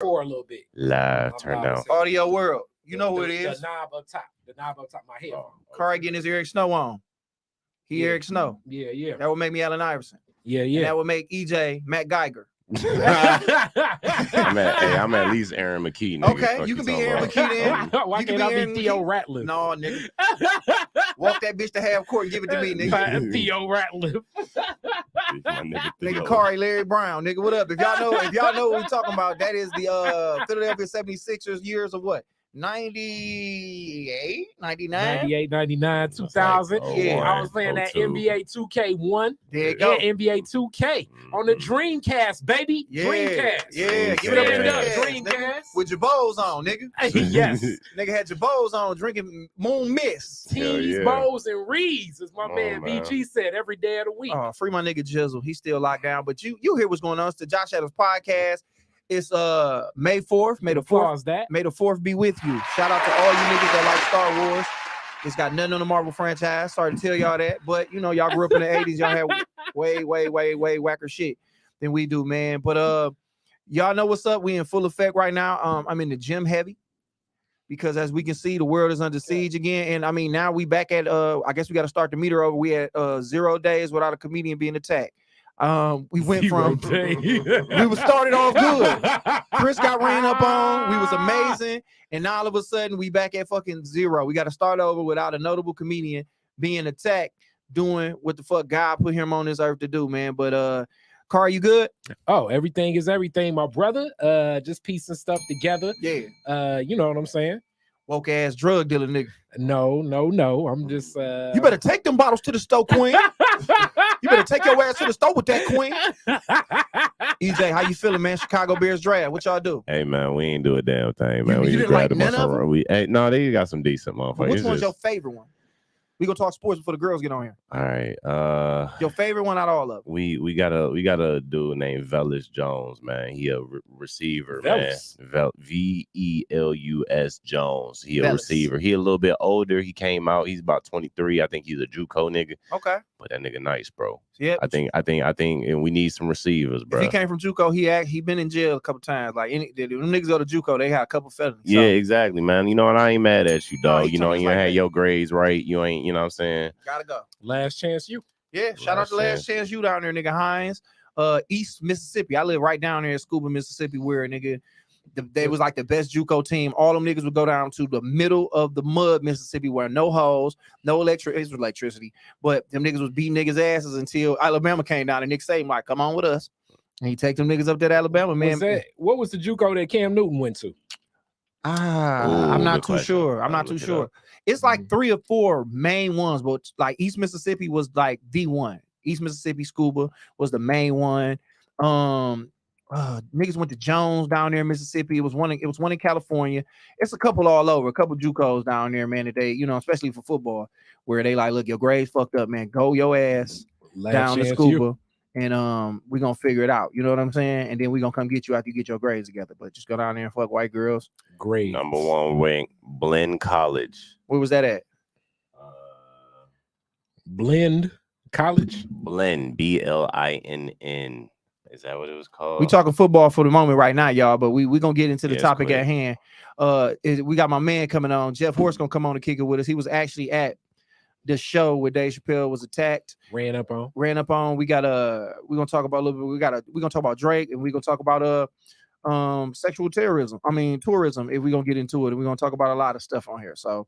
for a little bit. Live, turn down. Audio World. You know who it is. The knob up top. The knob up top of my head. Kari getting his Eric Snow on. Eric Snow. Yeah. That would make me Allen Iverson. Yeah. And that would make EJ Matt Geiger. I'm at least Aaron McKee. Nigga. Okay, you can be Aaron McKee then. Why can't I be Theo Ratliff? No, nigga. Walk that bitch to half court and give it to me, nigga. Theo Ratliff. Nigga Kari Larry Brown. Nigga, what up? If y'all know what we're talking about, that is the Philadelphia 76ers years of what? 98, 99, 2000. Yeah, I was playing that NBA 2K1. There you go. Yeah, NBA 2K on the Dreamcast, baby. Yeah. Dreamcast. Yeah, give it up, Dreamcast. With Jabos on, nigga. Yes. Nigga had Jabos on drinking Moon Mist. Tees, bows, and reeds, as my man BG said, every day of the week. Free my nigga Jizzle. He's still locked down. But you hear what's going on. It's the Josh Adams podcast. It's May 4th. May the 4th be with you. Shout out to all you niggas that like Star Wars. It's got nothing on the Marvel franchise. Sorry to tell y'all that. But you know, y'all grew up in the 80s. Y'all had way whacker shit than we do, man. But y'all know what's up. We in full effect right now. I'm in the gym heavy. Because as we can see, the world is under siege again. And I mean, now we back at I guess we got to start the meter over. We at 0 days without a comedian being attacked. We went from we was started off good. Chris got ran up on. We was amazing, and now all of a sudden we back at fucking 0. We got to start over without a notable comedian being attacked, doing what the fuck God put him on this earth to do, man. But Kari, you good? Oh, everything is everything, my brother. Just piecing stuff together. Yeah. You know what I'm saying? Woke ass drug dealer nigga. No. I'm just You better take them bottles to the store, queen. You better take your ass to the store with that, queen. EJ, how you feeling, man? Chicago Bears draft. What y'all do? Hey man, we ain't do a damn thing, man. You didn't like none of them? No, they got some decent motherfuckers. Which one's your favorite one? We gonna talk sports before the girls get on here. All right. Your favorite one out of all of them? We got a dude named Velus Jones, man. He a receiver, Velus. man. Velus Jones. He a receiver. He a little bit older. He came out. He's about 23. I think he's a JUCO nigga. Okay. But that nigga nice, bro. Yeah. I think, and we need some receivers, bro. If he came from JUCO, he been in jail a couple times. Like them niggas go to JUCO, they had a couple felonies. Yeah, exactly, man. You know what? I ain't mad at you, dog. You know, you like had your grades right. You ain't, you know what I'm saying? Gotta go. Last chance you. Yeah, shout out to Last Chance You down there, nigga. Hines. East Mississippi. I live right down there in Scuba, Mississippi, where nigga they was like the best JUCO team. All them niggas would go down to the middle of the mud, Mississippi, where no hoes, no electricity. But them niggas was beating niggas' asses until Alabama came down and Nick Saban like, come on with us. And he take them niggas up to Alabama, man. What was the JUCO that Cam Newton went to? I'm not too sure. I'm not too sure. It's like 3 or 4 main ones, but like East Mississippi was like the one. East Mississippi Scuba was the main one. Niggas went to Jones down there in Mississippi. It was one in California. It's a couple all over, a couple JUCOs down there, man, that they, you know, especially for football, where they like, look, your grades fucked up, man. Go your ass down to Scuba. And we're gonna figure it out. You know what I'm saying? And then we're gonna come get you after you get your grades together. But just go down there and fuck white girls. Great. Number 1 ranked Blinn College. Where was that at? Blinn College? Blinn, Blinn. Is that what it was called? We talking football for the moment right now, y'all, but we gonna get into the topic at hand. We got my man coming on. Jeff Horste gonna come on and kick it with us. He was actually at the show where Dave Chappelle was attacked. Ran up on. We're gonna talk about a little bit. We're gonna talk about Drake, and we're gonna talk about sexual tourism. If we're gonna get into it, and we're gonna talk about a lot of stuff on here. So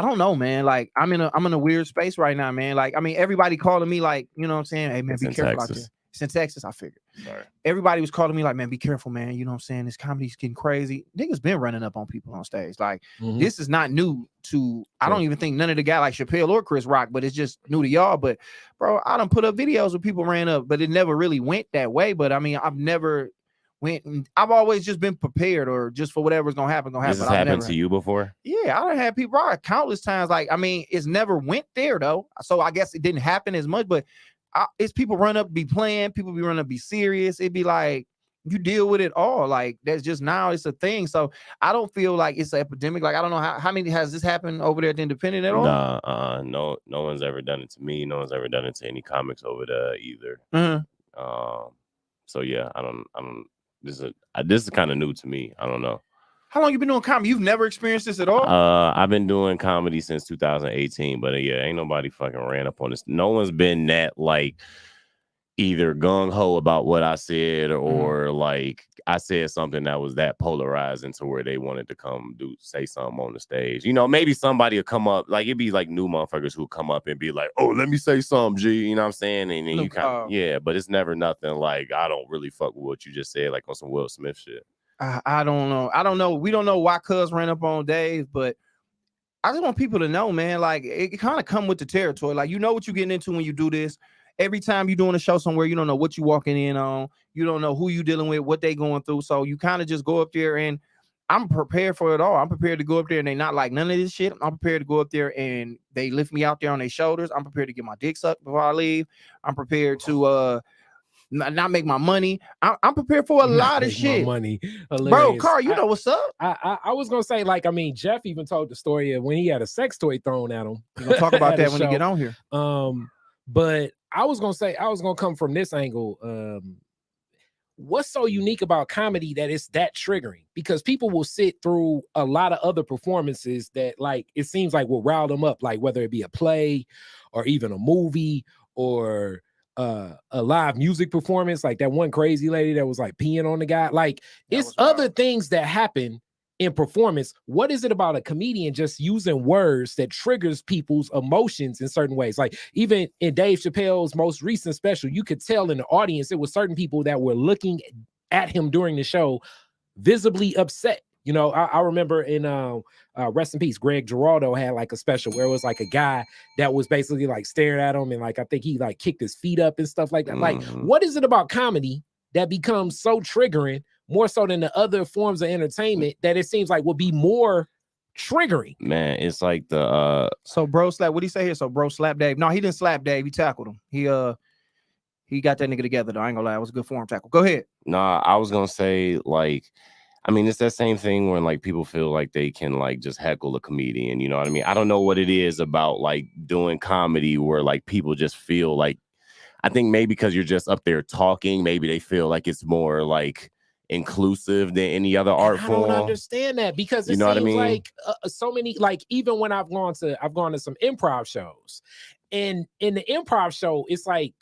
I don't know, man. Like I'm in a weird space right now, man. Like, I mean, everybody calling me like, you know what I'm saying? Hey man, be careful out there. It's in Texas, I figured. Sorry. Everybody was calling me like, man, be careful, man. You know what I'm saying? This comedy's getting crazy. Niggas been running up on people on stage. Like, this is not new to, I don't even think none of the guy like Chappelle or Chris Rock, but it's just new to y'all. But bro, I done put up videos where people ran up, but it never really went that way. But I mean, I've always just been prepared, or just for whatever's gonna happen. This has happened to you before? Yeah, I done had people countless times. Like, I mean, it's never went there though. So I guess it didn't happen as much, but it's people run up, be playing, people be run up, be serious. It'd be like, you deal with it all. Like, that's just, now it's a thing. So I don't feel like it's an epidemic. Like, I don't know how many has this happened over there at the Independent at all? Nah, no one's ever done it to me. No one's ever done it to any comics over there either. So yeah, I don't This is kind of new to me. I don't know. How long you been doing comedy? You've never experienced this at all? I've been doing comedy since 2018, but yeah, ain't nobody fucking ran up on this. No one's been that like either gung-ho about what I said or like I said something that was that polarizing to where they wanted to come say something on the stage. You know, maybe somebody will come up, like it'd be like new motherfuckers who come up and be like, oh, let me say something, G. You know what I'm saying? And then you kind of, yeah, but it's never nothing like I don't really fuck with what you just said, like on some Will Smith shit. I don't know. I don't know. We don't know why Cuz ran up on Dave, but I just want people to know, man, like it kind of come with the territory. Like, you know what you're getting into when you do this. Every time you're doing a show somewhere, you don't know what you're walking in on. You don't know who you're dealing with, what they going through. So you kind of just go up there, and I'm prepared for it all. I'm prepared to go up there and they not like none of this shit. I'm prepared to go up there and they lift me out there on their shoulders. I'm prepared to get my dick sucked before I leave. I'm prepared to not make my money. I'm prepared for a lot of shit. Money, bro. Carl, you know what's up. I was gonna say, like, I mean, Jeff even told the story of when he had a sex toy thrown at him. We're gonna talk about that when we get on here. But I was gonna say, I was gonna come from this angle. What's so unique about comedy that it's that triggering? Because people will sit through a lot of other performances that, like, it seems like will rile them up, like whether it be a play or even a movie or a live music performance, like that one crazy lady that was like peeing on the guy. Like, it's other things that happen in performance. What is it about a comedian just using words that triggers people's emotions in certain ways? Like, even in Dave Chappelle's most recent special, you could tell in the audience it was certain people that were looking at him during the show visibly upset. You know, I remember in rest in peace, Greg Giraldo had like a special where it was like a guy that was basically like staring at him, and like I think he like kicked his feet up and stuff like that. Like, what is it about comedy that becomes so triggering, more so than the other forms of entertainment, that it seems like will be more triggering? Man, it's like the so bro slap. What do you say here? So bro slapped Dave. No, he didn't slap Dave. He tackled him. He got that nigga together though. I ain't gonna lie, it was a good form tackle. Go ahead. Nah, I was gonna say, like, I mean, it's that same thing when like people feel like they can like just heckle a comedian. You know what I mean? I don't know what it is about like doing comedy where like people just feel like, I think maybe because you're just up there talking, maybe they feel like it's more like inclusive than any other art form. I don't understand that, because it seems what I mean? Like so many, like even when I've gone to some improv shows, and in the improv show, it's like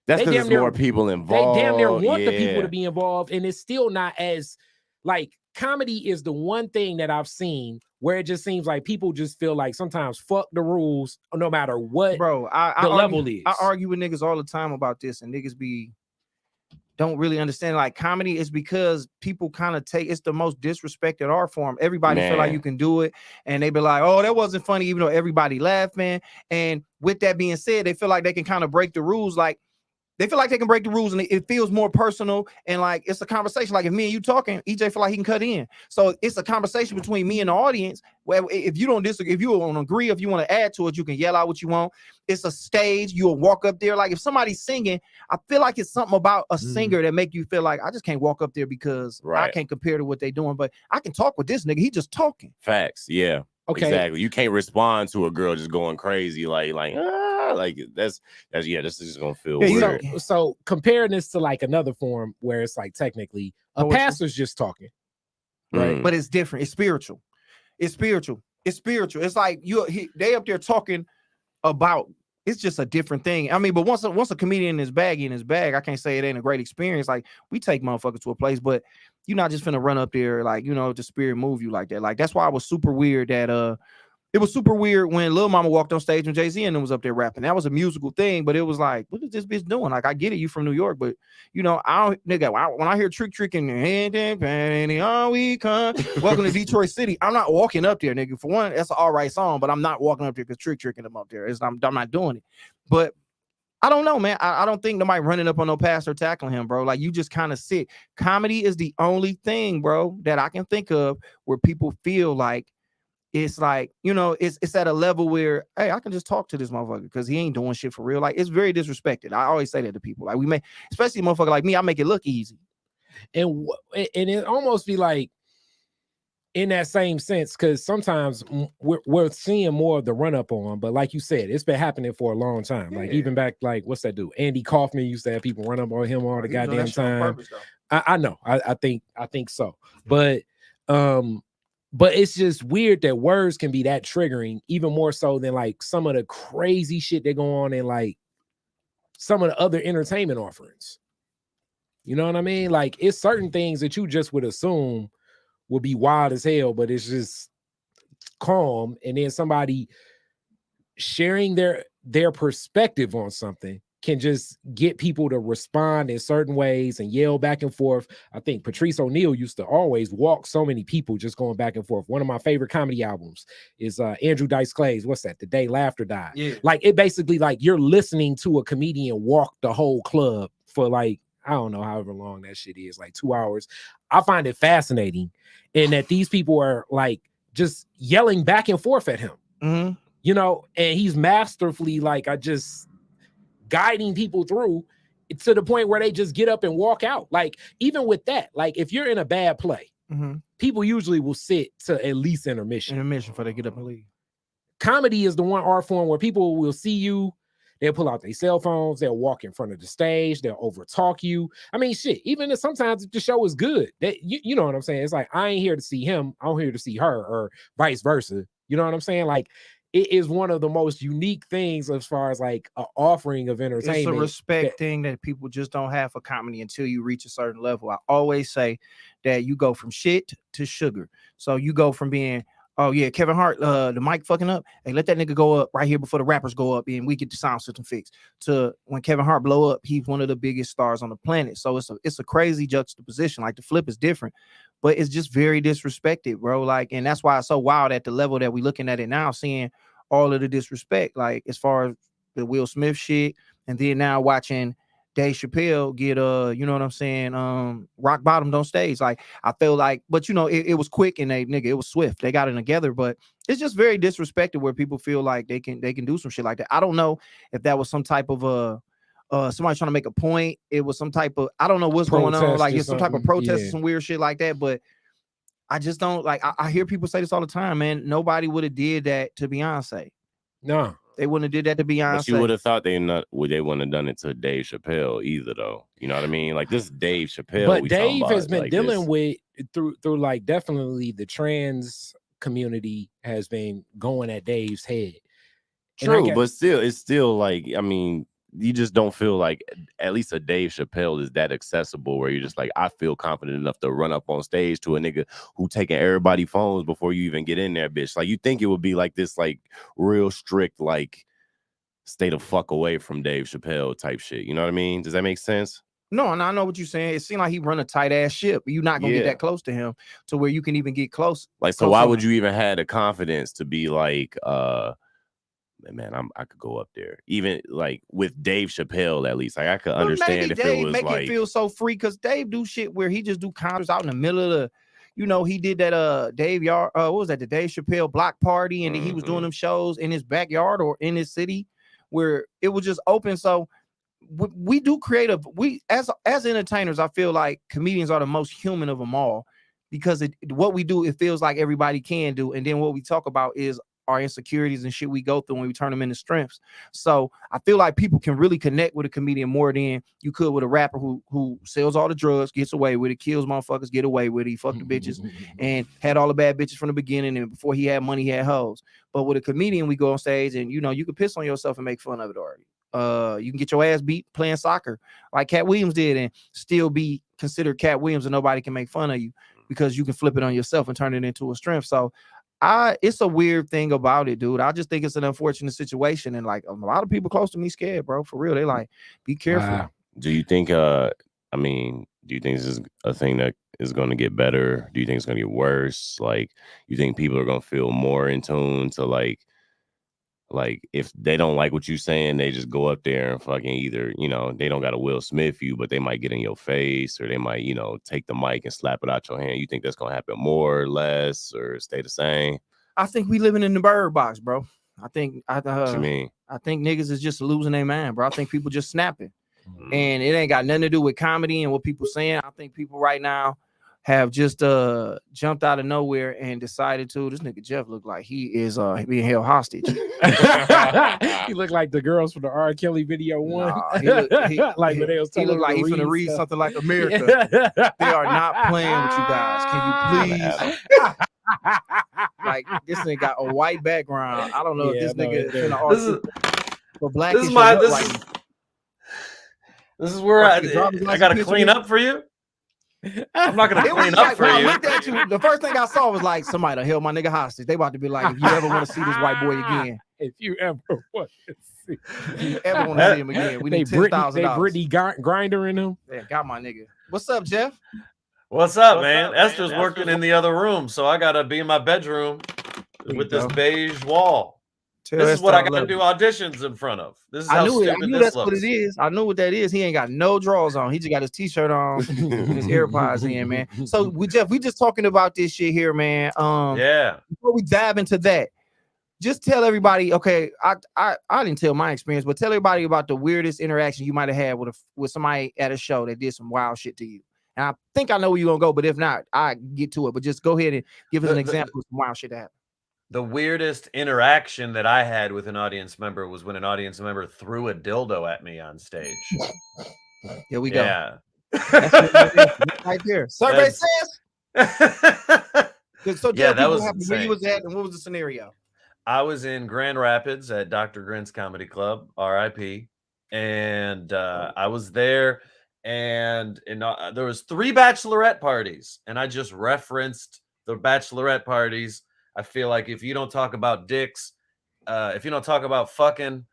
that's because there's more people involved. They damn near want the people to be involved, and it's still not as like, comedy is the one thing that I've seen where it just seems like people just feel like sometimes fuck the rules no matter what the level is. I argue with niggas all the time about this, and niggas don't really understand. Like, comedy is because people kind of it's the most disrespected art form. Everybody feel like you can do it, and they be like, oh, that wasn't funny, even though everybody laughing. And with that being said, they feel like they can kind of break the rules. Like, they feel like they can break the rules, and it feels more personal, and like it's a conversation. Like, if me and you talking, EJ feel like he can cut in. So it's a conversation between me and the audience. Where if you don't disagree, if you don't agree, if you want to add to it, you can yell out what you want. It's a stage. You'll walk up there. Like, if somebody's singing, I feel like it's something about a singer that make you feel like I just can't walk up there because I can't compare to what they're doing. But I can talk with this nigga. He just talking. Facts. Yeah. Okay. Exactly. You can't respond to a girl just going crazy like that's this is just gonna feel weird. So comparing this to like another form where it's like technically a pastor's just talking, right? But it's different. It's spiritual. It's spiritual. It's like they up there talking about. It's just a different thing. I mean, but once a comedian is in his bag, I can't say it ain't a great experience. Like, we take motherfuckers to a place, but you're not just finna run up there like, you know, the spirit move you like that. Like, that's why it was super weird that it was super weird when Lil Mama walked on stage when Jay-Z and them was up there rapping. That was a musical thing, but it was like, what is this bitch doing? Like, I get it, you from New York, but you know, when I hear Trick and all we come, welcome to Detroit City, I'm not walking up there, nigga. For one, that's an all right song, but I'm not walking up there because Trick them up there. I'm not doing it. But I don't know, man. I don't think nobody running up on no pastor tackling him, bro. Like, you just kind of sit. Comedy is the only thing, bro, that I can think of where people feel like it's like, you know, it's at a level where, hey, I can just talk to this motherfucker because he ain't doing shit for real. Like, it's very disrespected. I always say that to people. Like, especially a motherfucker like me, I make it look easy. And it almost be like, in that same sense, because sometimes we're seeing more of the run up on, but like you said, it's been happening for a long time. Like, even back, like, what's that dude? Andy Kaufman used to have people run up on him all the goddamn time. I know. I think so. But it's just weird that words can be that triggering, even more so than like some of the crazy shit that go on in like some of the other entertainment offerings. You know what I mean? Like it's certain things that you just would assume would be wild as hell, but it's just calm. And then somebody sharing their perspective on something can just get people to respond in certain ways and yell back and forth. I think Patrice O'Neal used to always walk so many people just going back and forth. One of my favorite comedy albums is Andrew Dice Clay's, what's that? The Day Laughter Died. Yeah. Like it basically like you're listening to a comedian walk the whole club for like, I don't know, however long that shit is, like 2 hours. I find it fascinating in that these people are like just yelling back and forth at him. Mm-hmm. You know, and he's masterfully like guiding people through to the point where they just get up and walk out. Like even with that, like if you're in a bad play, people usually will sit to at least intermission before they get up and leave. Comedy is the one art form where people will see you, they'll pull out their cell phones, they'll walk in front of the stage, they'll overtalk you. I mean, shit, even if sometimes the show is good, that you know what I'm saying? It's like, I ain't here to see him, I'm here to see her, or vice versa. You know what I'm saying? Like, it is one of the most unique things as far as like an offering of entertainment. It's a respect thing that people just don't have for comedy until you reach a certain level. I always say that you go from shit to sugar. So you go from being, oh yeah, Kevin Hart, the mic fucking up. Hey, let that nigga go up right here before the rappers go up and we get the sound system fixed. To when Kevin Hart blow up, he's one of the biggest stars on the planet. So it's a crazy juxtaposition. Like the flip is different, but it's just very disrespected, bro. Like, and that's why it's so wild at the level that we looking at it now, seeing all of the disrespect, like as far as the Will Smith shit, and then now watching Dave Chappelle get you know what I'm saying, rock bottomed on stage. Like I feel like, but you know, it was quick and it was swift. They got it together, but it's just very disrespected where people feel like they can do some shit like that. I don't know if that was some type of somebody trying to make a point. It was some type of, I don't know what's going on, like it's some type of protest or some weird shit like that, but I just don't like, I hear people say this all the time, man. Nobody would have did that to Beyonce. No. They wouldn't have did that to Beyonce. But you would have thought they wouldn't have done it to Dave Chappelle either, though. You know what I mean? Like this Dave Chappelle. But Dave has been like dealing with through like definitely the trans community has been going at Dave's head. True, but still, it's still like, I mean, you just don't feel like at least a Dave Chappelle is that accessible where you're just like, I feel confident enough to run up on stage to a nigga who taking everybody phones before you even get in there, bitch. Like you think it would be like this, like real strict, like stay the fuck away from Dave Chappelle type shit. You know what I mean? Does that make sense? No, and I know what you're saying. It seemed like he run a tight ass ship. You're not gonna get that close to him to where you can even get close. Like, so why would you even have the confidence to be like, man, I could go up there, even like with Dave Chappelle, at least. Like I could understand if Dave it was make like it feel so free, because Dave do shit where he just do concerts out in the middle of the, you know, he did that Dave Yard, what was that, the Dave Chappelle block party, and then he was doing them shows in his backyard or in his city where it was just open. So we do creative. We as entertainers, I feel like comedians are the most human of them all, because what we do, it feels like everybody can do, and then what we talk about is our insecurities and shit we go through when we turn them into strengths. So I feel like people can really connect with a comedian more than you could with a rapper who sells all the drugs, gets away with it, kills motherfuckers, get away with it. He fucked the bitches and had all the bad bitches from the beginning, and before he had money, he had hoes. But with a comedian, we go on stage and, you know, you can piss on yourself and make fun of it already. You can get your ass beat playing soccer like Cat Williams did and still be considered Cat Williams, and nobody can make fun of you because you can flip it on yourself and turn it into a strength. So it's a weird thing about it, dude. I just think it's an unfortunate situation, and like a lot of people close to me scared, bro. For real, they like, be careful. Do you think? I mean, do you think this is a thing that is going to get better? Do you think it's going to get worse? Like, you think people are going to feel more in tune to like if they don't like what you're saying, they just go up there and fucking either, you know, they don't got to Will Smith you, but they might get in your face, or they might, you know, take the mic and slap it out your hand. You think that's going to happen more or less, or stay the same? I think we living in the bird box, bro. What you mean? I think niggas is just losing their mind, bro. I think people just snapping, and it ain't got nothing to do with comedy and what people saying. I think people right now have just jumped out of nowhere and decided to. This nigga Jeff looked like he is being held hostage. He looked like the girls from the R. Kelly video one. Nah, he looked like he finna read something like America. They are not playing with you guys. Can you please? Like this nigga got a white background. I don't know if this nigga is finna for black. This is where I gotta clean up for you. I'm not gonna clean up for you. I looked at you, the first thing I saw was like somebody held my nigga hostage. They about to be like, if you ever want to see this white boy again, if you ever want to see him again, we need $10,000. They Brittany Grinder in him. Yeah, got my nigga. What's up, Jeff? What's up, man? Esther's working in the other room, so I gotta be in my bedroom with this beige wall. This is what I gotta do auditions in front of. This is how stupid this looks. What it is. I know what that is. He ain't got no drawers on. He just got his t-shirt on and his AirPods in, man. So we just talking about this shit here, man. Yeah. Before we dive into that, just tell everybody. Okay, I didn't tell my experience, but tell everybody about the weirdest interaction you might have had with somebody at a show that did some wild shit to you. And I think I know where you're gonna go, but if not, I get to it. But just go ahead and give us an example of some wild shit that happened. The weirdest interaction that I had with an audience member was when an audience member threw a dildo at me on stage. Here we go. Yeah. That's right there. Survey says. So yeah, that was where you was at and what was the scenario? I was in Grand Rapids at Dr. Grint's Comedy Club, RIP. And I was there and there was 3 bachelorette parties. And I just referenced the bachelorette parties. I feel like if you don't talk about dicks, if you don't talk about fucking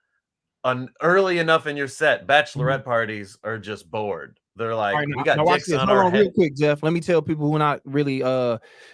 early enough in your set, bachelorette parties are just bored. They're like, right, we got dicks on our head. Real quick, Jeff. Let me tell people who are not really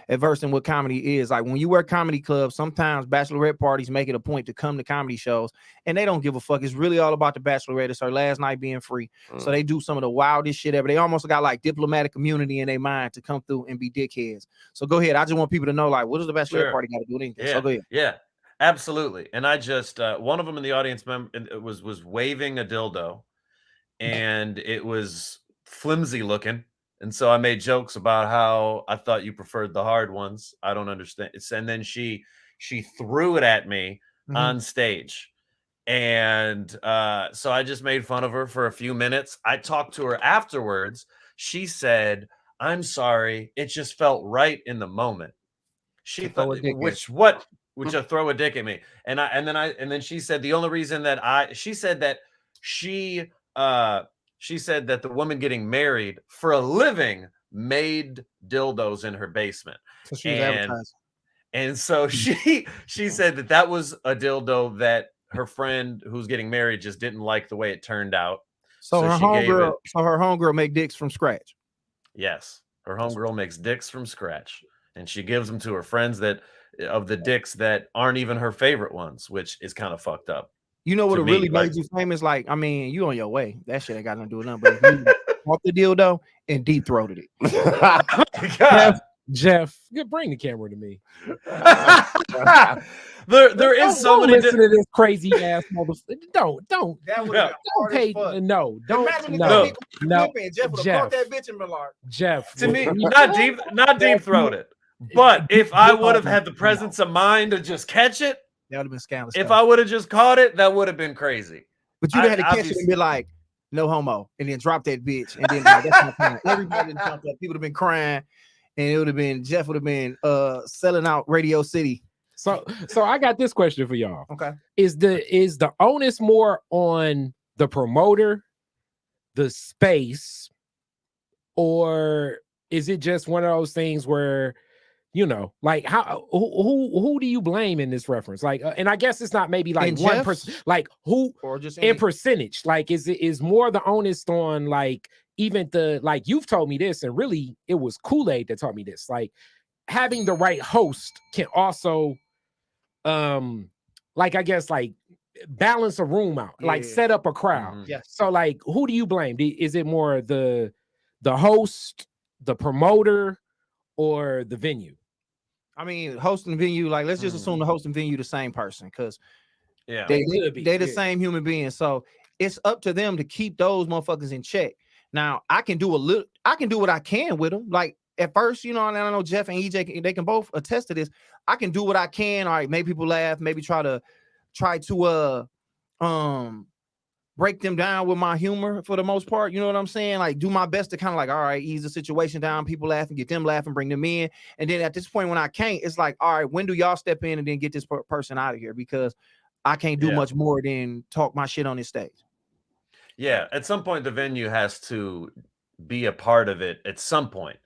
adverse in what comedy is. Like when you work comedy clubs, sometimes bachelorette parties make it a point to come to comedy shows, and they don't give a fuck. It's really all about the bachelorette. It's her last night being free, so they do some of the wildest shit ever. They almost got like diplomatic immunity in their mind to come through and be dickheads. So go ahead. I just want people to know, like, what does the bachelorette party got to do with anything? Yeah. So go ahead. Yeah, absolutely. And I just one of them in the audience was waving a dildo, and it was flimsy looking, and so I made jokes about how I thought you preferred the hard ones. I don't understand. And then she threw it at me on stage, and so I just made fun of her for a few minutes. I talked to her afterwards. She said, "I'm sorry, it just felt right in the moment." She thought, would you throw a dick at me? And then she said the only reason that she said that the woman getting married for a living made dildos in her basement. So she was advertising. And so she said that was a dildo that her friend who's getting married just didn't like the way it turned out. So her homegirl make dicks from scratch. Yes, her homegirl makes dicks from scratch, and she gives them to her friends of the dicks that aren't even her favorite ones, which is kind of fucked up. You know what it really made you famous? Like, I mean, you on your way. That shit ain't got nothing to do with nothing. But you off the dildo and deep throated it. Jeff, bring the camera to me. there is so many. Listen to this crazy ass motherfucker. Don't. That don't pay. No. Don't. Imagine no. Jeff would have caught that bitch in Millard. Jeff, to me, not deep throated. But if I would have had the presence of mind to just catch it. That would have been scandalous. If I would have just caught it, that would have been crazy. But you had to catch it and be like, no homo, and then drop that bitch. And then like, that's my plan. Everybody jumped up. People would have been crying, and it would have been Jeff would have been selling out Radio City. So I got this question for y'all. Okay. Is the onus more on the promoter, the space, or is it just one of those things where, you know, like who do you blame in this reference? Like, and I guess it's not maybe like 1%, like who or just in percentage. Like, is more the onus on like even like you've told me this, and really it was Kool-Aid that taught me this. Like having the right host can also, like I guess like balance a room out, like set up a crowd. Yes. So like, who do you blame? Is it more the host, the promoter, or the venue? I mean, host and venue, like let's just assume the host and venue the same person, because they're the same human beings. So it's up to them to keep those motherfuckers in check. Now I can do what I can with them. Like at first, you know, and I know Jeff and EJ, they can both attest to this. I can do what I can. All right, make people laugh, maybe try to break them down with my humor for the most part. You know what I'm saying? Like, do my best to kind of like, all right, ease the situation down, people laughing, get them laughing, bring them in. And then at this point, when I can't, it's like, all right, when do y'all step in and then get this person out of here? Because I can't do much more than talk my shit on this stage. Yeah, at some point, the venue has to be a part of it at some point.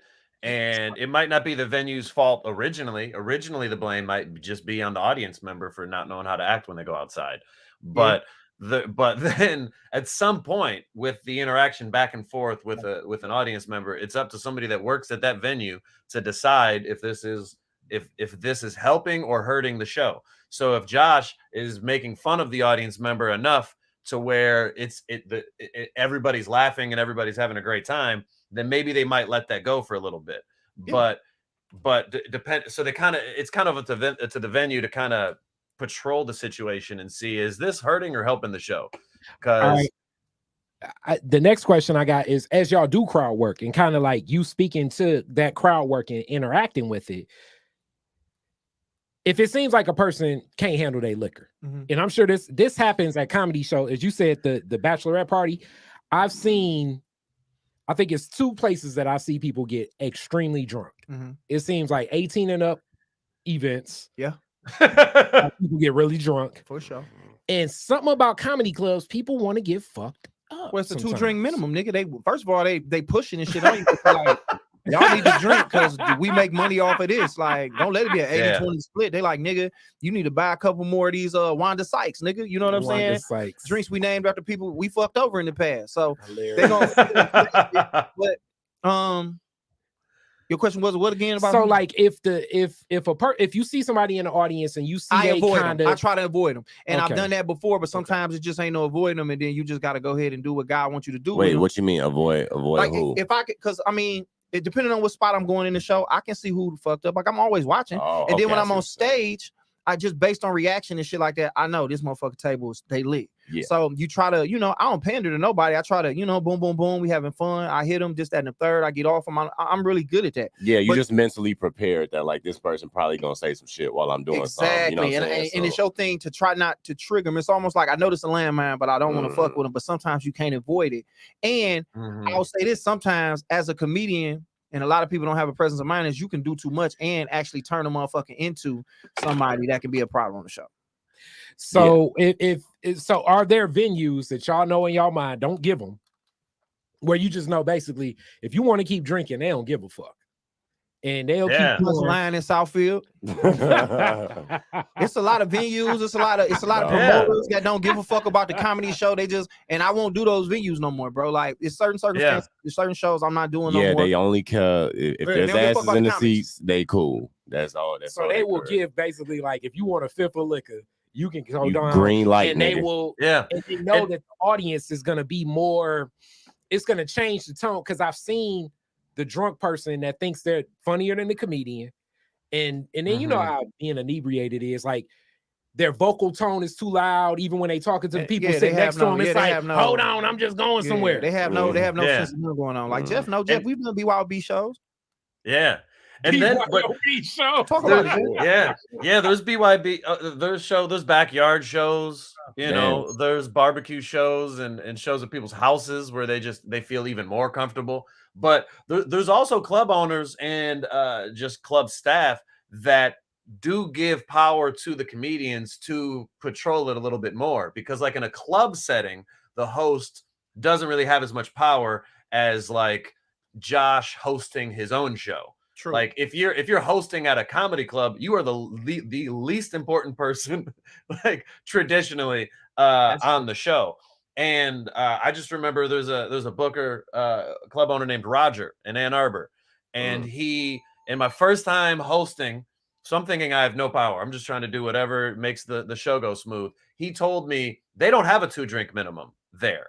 And it might not be the venue's fault originally. Originally, the blame might just be on the audience member for not knowing how to act when they go outside. But then at some point, with the interaction back and forth with an audience member, it's up to somebody that works at that venue to decide if this is helping or hurting the show. So if Josh is making fun of the audience member enough to where everybody's laughing and everybody's having a great time, then maybe they might let that go for a little bit. But depend. So it's kind of to the venue to kind of patrol the situation and see, is this hurting or helping the show? Because the next question I got is, as y'all do crowd work and kind of like you speaking to that crowd work and interacting with it, if it seems like a person can't handle their liquor, and I'm sure this happens at comedy show, as you said, the bachelorette party, I've seen, I think it's 2 places that I see people get extremely drunk. It seems like 18 and up events. Yeah. People get really drunk. For sure. And something about comedy clubs, people want to get fucked up. Well, it's a 2-drink minimum, nigga. They first of all, they pushing this shit on you. Like, y'all need to drink because we make money off of this. Like, don't let it be an 80-20 split. They like, nigga, you need to buy a couple more of these Wanda Sykes, nigga. You know what I'm saying? Sykes. Drinks we named after people we fucked over in the past. So they gonna but your question was what again about? So like if you see somebody in the audience and you see I try to avoid them. And I've done that before, but sometimes it just ain't no avoiding them, and then you just gotta go ahead and do what God wants you to do. Wait, what you mean avoid like, who? If I could, because I mean, depending on what spot I'm going in the show, I can see who fucked up. Like, I'm always watching. And then when I'm on stage, I just, based on reaction and shit like that, I know this motherfucking tables, they lit. Yeah. So you try to, you know, I don't pander to nobody. I try to, you know, boom, boom, boom. We having fun. I hit them, this, that, and the third. I get off them. I'm really good at that. Yeah, you just mentally prepared that, like, this person probably gonna say some shit while I'm doing something. You know what I'm saying? And it's your thing to try not to trigger them. It's almost like I know this a landmine, but I don't want to fuck with them. But sometimes you can't avoid it. And I'll say this, sometimes as a comedian, and a lot of people don't have a presence of mind, is you can do too much and actually turn a motherfucker into somebody that can be a problem on the show. So so are there venues that y'all know in y'all mind, don't give them, where you just know basically if you want to keep drinking, they don't give a fuck. And they'll keep lying in Southfield. It's a lot of venues. It's a lot of promoters that don't give a fuck about the comedy show. They just, and I won't do those venues no more, bro. Like, it's certain circumstances, certain shows I'm not doing no more. Yeah, they only care if there's asses in the seats. They cool. That's all. That's so all they will give basically, like, if you want a fifth of liquor, you can go down green light, and they will. And they know that the audience is gonna be more. It's gonna change the tone, because I've seen the drunk person that thinks they're funnier than the comedian, and then you know how being inebriated is, like their vocal tone is too loud even when they talking to the people sitting next to them. It's like, hold on, I'm just going somewhere. They have no sense of humor going on. Like Jeff, we've done BYOB shows. Yeah. And then show. Talk about it. Yeah, there's BYB, there's backyard shows, you know, there's barbecue shows and shows at people's houses where they feel even more comfortable. But there's also club owners and just club staff that do give power to the comedians to patrol it a little bit more, because like in a club setting, the host doesn't really have as much power as like Josh hosting his own show. True. Like if you're hosting at a comedy club, you are the least important person, like traditionally on the show. And I just remember there's a booker, club owner named Roger in Ann Arbor, and he, in my first time hosting, so I'm thinking I have no power. I'm just trying to do whatever makes the show go smooth. He told me they don't have a 2-drink minimum there,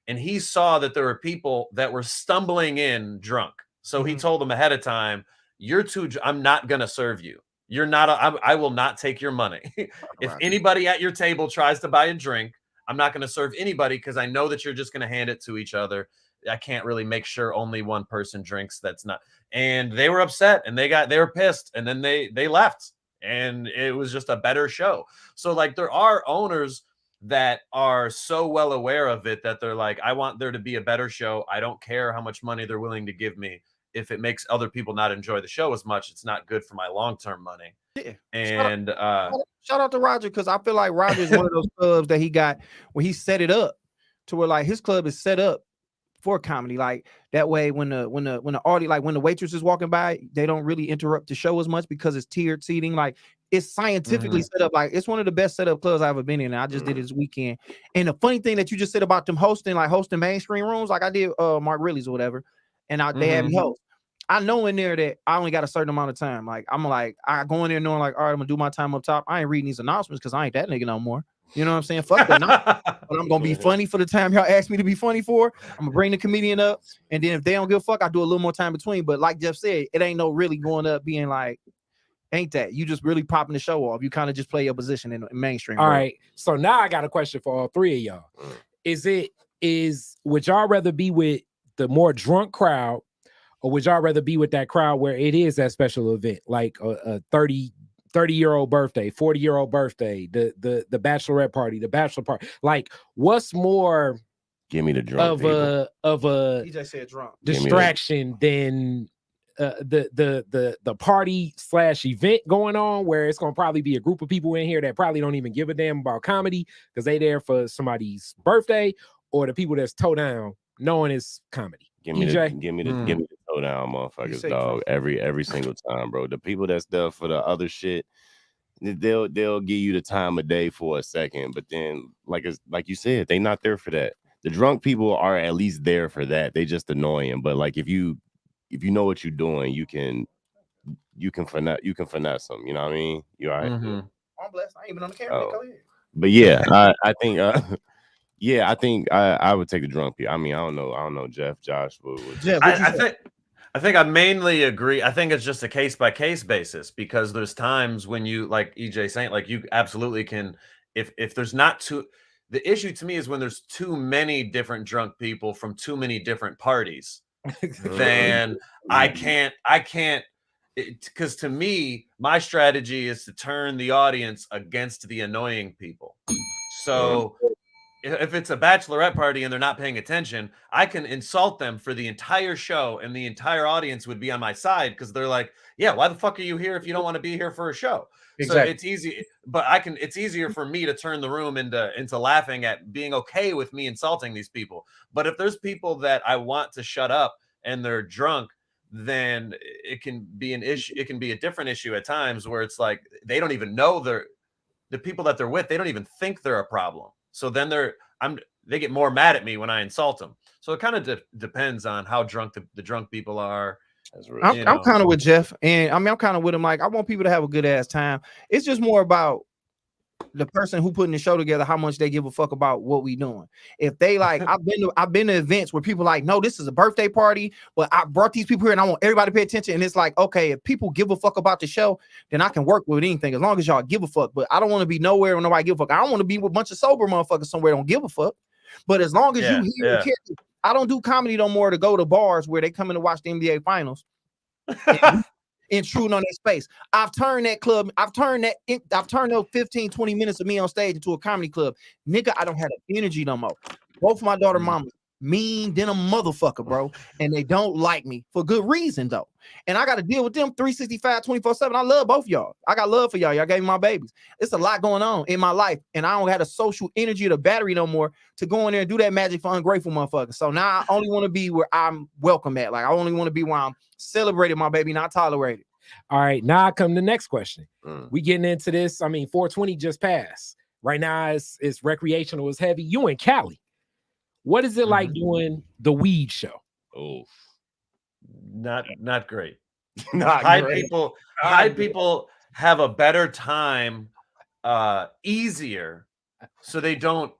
and he saw that there were people that were stumbling in drunk. So he told them ahead of time, I'm not going to serve you. You're not, I will not take your money. If anybody at your table tries to buy a drink, I'm not going to serve anybody, because I know that you're just going to hand it to each other. I can't really make sure only one person drinks. That's not. And they were upset and they were pissed, and then they left, and it was just a better show. So like there are owners that are so well aware of it that they're like, I want there to be a better show. I don't care how much money they're willing to give me. If it makes other people not enjoy the show as much, it's not good for my long-term money. Yeah. And shout out to Roger, because I feel like Roger is one of those clubs that he got where he set it up to where like his club is set up for comedy. Like that way, when the audience, like when the waitress is walking by, they don't really interrupt the show as much because it's tiered seating. Like it's scientifically set up. Like it's one of the best set up clubs I've ever been in. And I just did it this weekend. And the funny thing that you just said about them hosting mainstream rooms, like I did Mark Riley's or whatever, and they had me host. I know in there that I only got a certain amount of time. Like I go in there knowing like, all right, I'm gonna do my time up top. I ain't reading these announcements because I ain't that nigga no more. You know what I'm saying? Fuck that. But I'm gonna be funny for the time y'all ask me to be funny for. I'm gonna bring the comedian up, and then if they don't give a fuck, I do a little more time between. But like Jeff said, it ain't no really going up being like, ain't that? You just really popping the show off. You kind of just play your position in mainstream. All right. So now I got a question for all three of y'all. Would y'all rather be with the more drunk crowd, or would y'all rather be with that crowd where it is that special event, like a 30-year-old birthday, 40-year-old birthday, the bachelorette party, the bachelor party? Like, what's more give me the drunk of a DJ said drunk distraction than the party / event going on, where it's gonna probably be a group of people in here that probably don't even give a damn about comedy because they there for somebody's birthday, or the people that's toe down knowing it's comedy? Give me the toe down, motherfuckers, dog. Every single time, bro. The people that's there for the other shit, they'll give you the time of day for a second, but then like you said, they not there for that. The drunk people are at least there for that. They just annoying. But like if you know what you're doing, you can finesse them. You know what I mean? You all right? I'm blessed. I ain't even on the camera. Go ahead. But yeah, I think yeah, I think I would take the drunk people. I mean, I don't know, Jeff, Josh. Jeff, I think I mainly agree. I think it's just a case by case basis, because there's times when you, like EJ saying, like you absolutely can. If there's not too, the issue to me is when there's too many different drunk people from too many different parties. Then I can't. Because to me, my strategy is to turn the audience against the annoying people. So if it's a bachelorette party and they're not paying attention, I can insult them for the entire show, and the entire audience would be on my side, because they're like, yeah, why the fuck are you here if you don't want to be here for a show? Exactly. So it's easy, but it's easier for me to turn the room into laughing at being okay with me insulting these people. But if there's people that I want to shut up and they're drunk, then it can be an issue. It can be a different issue at times where it's like they don't even know the people that they're with. They don't even think they're a problem. So then they get more mad at me when I insult them. So it kind of depends on how drunk the drunk people are. I'm kind of with Jeff, and I mean I'm kind of with him. Like I want people to have a good ass time. It's just more about the person who putting the show together, how much they give a fuck about what we doing. If they like, I've been to events where people like, no, this is a birthday party, but I brought these people here and I want everybody to pay attention. And it's like, okay, if people give a fuck about the show, then I can work with anything as long as y'all give a fuck. But I don't want to be nowhere when nobody give a fuck. I don't want to be with a bunch of sober motherfuckers somewhere don't give a fuck. But as long as you hear and care, I don't do comedy no more to go to bars where they come in to watch the NBA finals. Intruding on that space. I've turned those 15, 20 minutes of me on stage into a comedy club. Nigga, I don't have the energy no more. Both of my daughter mamas mean than a motherfucker, bro. And they don't like me for good reason, though. And I got to deal with them 365, 24/7. I love both y'all. I got love for y'all. Y'all gave me my babies. It's a lot going on in my life. And I don't have the social energy or the battery no more to go in there and do that magic for ungrateful motherfuckers. So now I only want to be where I'm welcome at. Like I only want to be where I'm celebrated, my baby, not tolerated. All right, now I come to the next question. We getting into this. I mean, 420 just passed. Right now, it's recreational, it's heavy. You in Cali. What is it like doing the weed show? Oh, not great. High people have a better time, easier, so they don't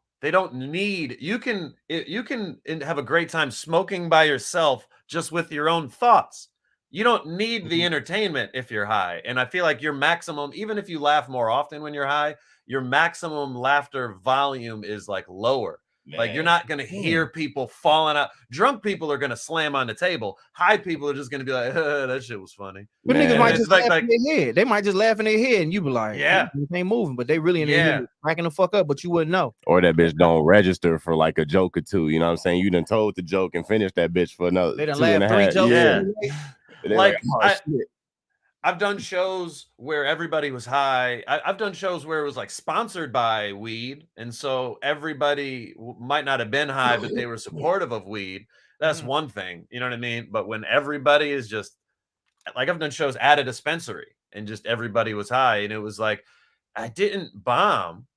need. You can have a great time smoking by yourself just with your own thoughts. You don't need the entertainment if you're high. And I feel like your maximum, even if you laugh more often when you're high, your maximum laughter volume is like lower. Like you're not gonna hear people falling out. Drunk people are gonna slam on the table. High people are just gonna be like, that shit was funny. But niggas might just laugh in their head. They might just laugh in their head, and you be like, yeah, they ain't moving, but they really in their head cracking the fuck up, but you wouldn't know. Or that bitch don't register for like a joke or two. You know what I'm saying? You done told the joke and finished that bitch for another. They done laughed 3 jokes. Yeah. Like I've done shows where everybody was high. I've done shows where it was like sponsored by weed. And so everybody might not have been high, but they were supportive of weed. That's one thing. You know what I mean? But when everybody is just like, I've done shows at a dispensary and just everybody was high. And it was like, I didn't bomb,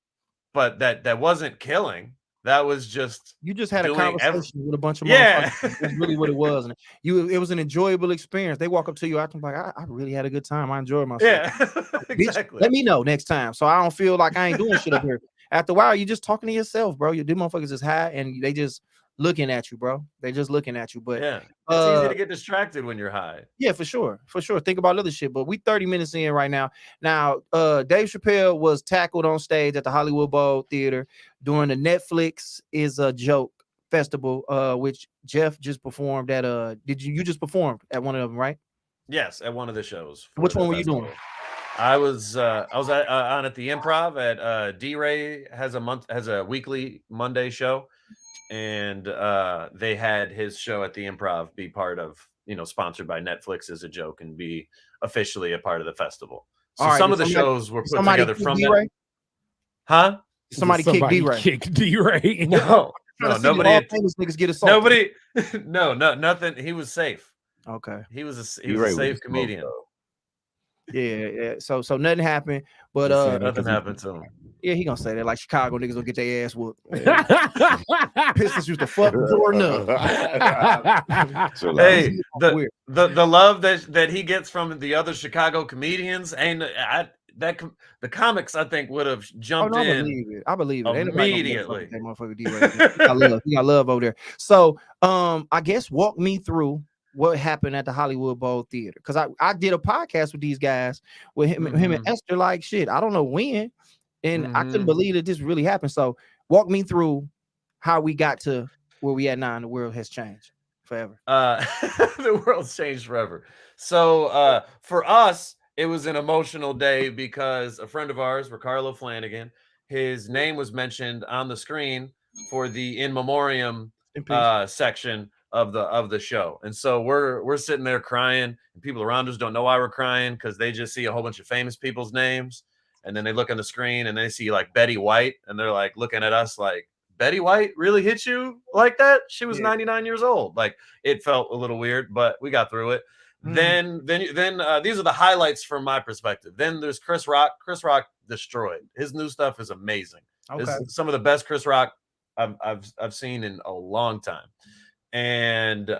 but that wasn't killing. That was just you just had a conversation with a bunch of motherfuckers. That's really what it was. And it was an enjoyable experience. They walk up to you after like, I really had a good time. I enjoyed myself. Yeah, exactly. Bitch, let me know next time so I don't feel like I ain't doing shit up here. After a while, you just talking to yourself, bro. Them motherfuckers is high and they just looking at you, bro. They just looking at you. But yeah, it's easy to get distracted when you're high. Yeah, for sure. Think about other shit. But we 30 minutes in right now. Now, Dave Chappelle was tackled on stage at the Hollywood Bowl Theater during the Netflix is a Joke festival, which Jeff just performed at. You just performed at one of them, right? Yes, at one of the shows. Which one were you doing? I was on at the Improv at D-Ray has a weekly Monday show. And they had his show at the Improv be part of, sponsored by Netflix as a joke and be officially a part of the festival. So some of the shows were put together from that. Huh? Somebody kicked D-Ray. Kicked D-Ray. No, nobody. Famous niggas get assaulted. Nobody. No, nothing. He was safe. Okay. He was a safe comedian. Yeah. So nothing happened, but nothing happened to him. Yeah, he gonna say that like Chicago niggas gonna get their ass whooped. Pistons used to fuck Jordan up. Hey, the love that he gets from the other Chicago comedians the comics I think would have jumped in. I believe it immediately. That motherfucker he got love over there. So I guess walk me through what happened at the Hollywood Bowl Theater, because I did a podcast with these guys with him and Esther. Like shit, I don't know when. And I couldn't believe that this really happened. So walk me through how we got to where we at now and the world has changed forever. The world's changed forever. So for us, it was an emotional day because a friend of ours, Ricardo Flanagan, his name was mentioned on the screen for the in memoriam section of the show. And so we're sitting there crying, and people around us don't know why we're crying because they just see a whole bunch of famous people's names. And then they look on the screen and they see like Betty White, and they're like looking at us like, Betty White really hit you like that? She was 99 years old. Like it felt a little weird, but we got through it. Then these are the highlights from my perspective. Then there's Chris Rock. Chris Rock destroyed. His new stuff is amazing. Okay. This is some of the best Chris Rock I've seen in a long time. And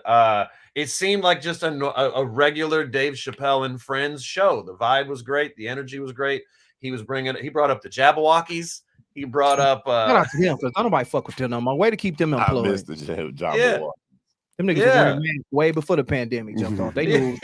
it seemed like just a regular Dave Chappelle and Friends show. The vibe was great. The energy was great. He brought up the Jabberwockies. He brought up shout out to him because nobody fuck with them no more. Way to keep them employed. I missed the Jabberwockies. Yeah. Them niggas was wearing way before the pandemic jumped off. They knew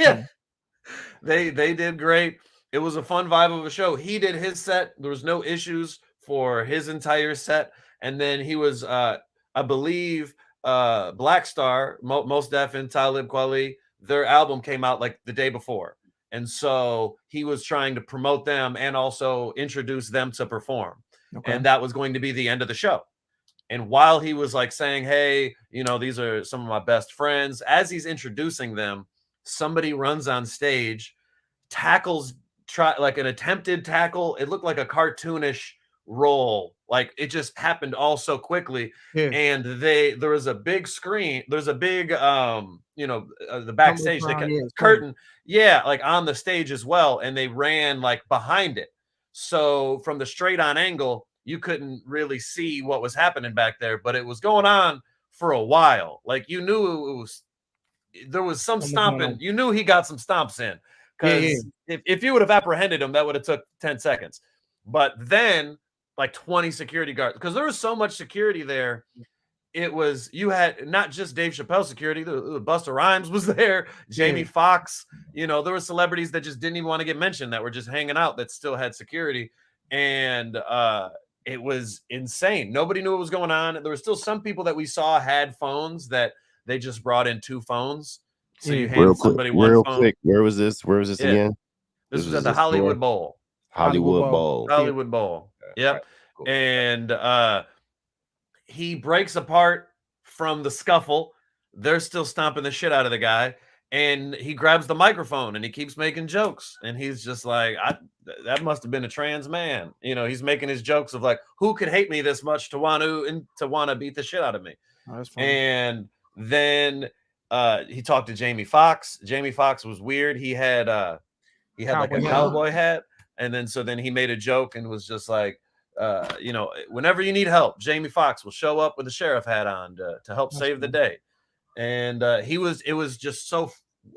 they did great. It was a fun vibe of a show. He did his set. There was no issues for his entire set. And then he was I believe Black Star, Mos Def and Talib Kweli, their album came out like the day before. And so he was trying to promote them and also introduce them to perform. Okay. And that was going to be the end of the show. And while he was like saying, hey, these are some of my best friends, as he's introducing them, somebody runs on stage, tackles, like an attempted tackle. It looked like a cartoonish roll. Like it just happened all so quickly. Yeah. And there was a big screen. There's a big, the backstage curtain. Yeah, like on the stage as well. And they ran like behind it. So from the straight on angle, you couldn't really see what was happening back there, but it was going on for a while. Like you knew there was some stomping. You knew he got some stomps in because if you would have apprehended him, that would have took 10 seconds. But then like 20 security guards, because there was so much security there. You had not just Dave Chappelle security, the Busta Rhymes was there, Jamie Foxx, there were celebrities that just didn't even want to get mentioned that were just hanging out that still had security. And it was insane. Nobody knew what was going on. There were still some people that we saw had phones that they just brought in 2 phones. So you hand somebody one phone. Quick, where was this again? This was at the Hollywood Bowl. Hollywood Bowl. Hollywood Bowl. Yep. Right. Cool. And he breaks apart from the scuffle. They're still stomping the shit out of the guy. And he grabs the microphone and he keeps making jokes. And he's just like, that must have been a trans man. You know, he's making his jokes of like, who could hate me this much to want to beat the shit out of me? Oh, that's funny. And then he talked to Jamie Foxx. Jamie Foxx was weird. He had like a cowboy hat. And then he made a joke and was just like, you know, whenever you need help, Jamie Foxx will show up with a sheriff hat on to help save the day. And it was just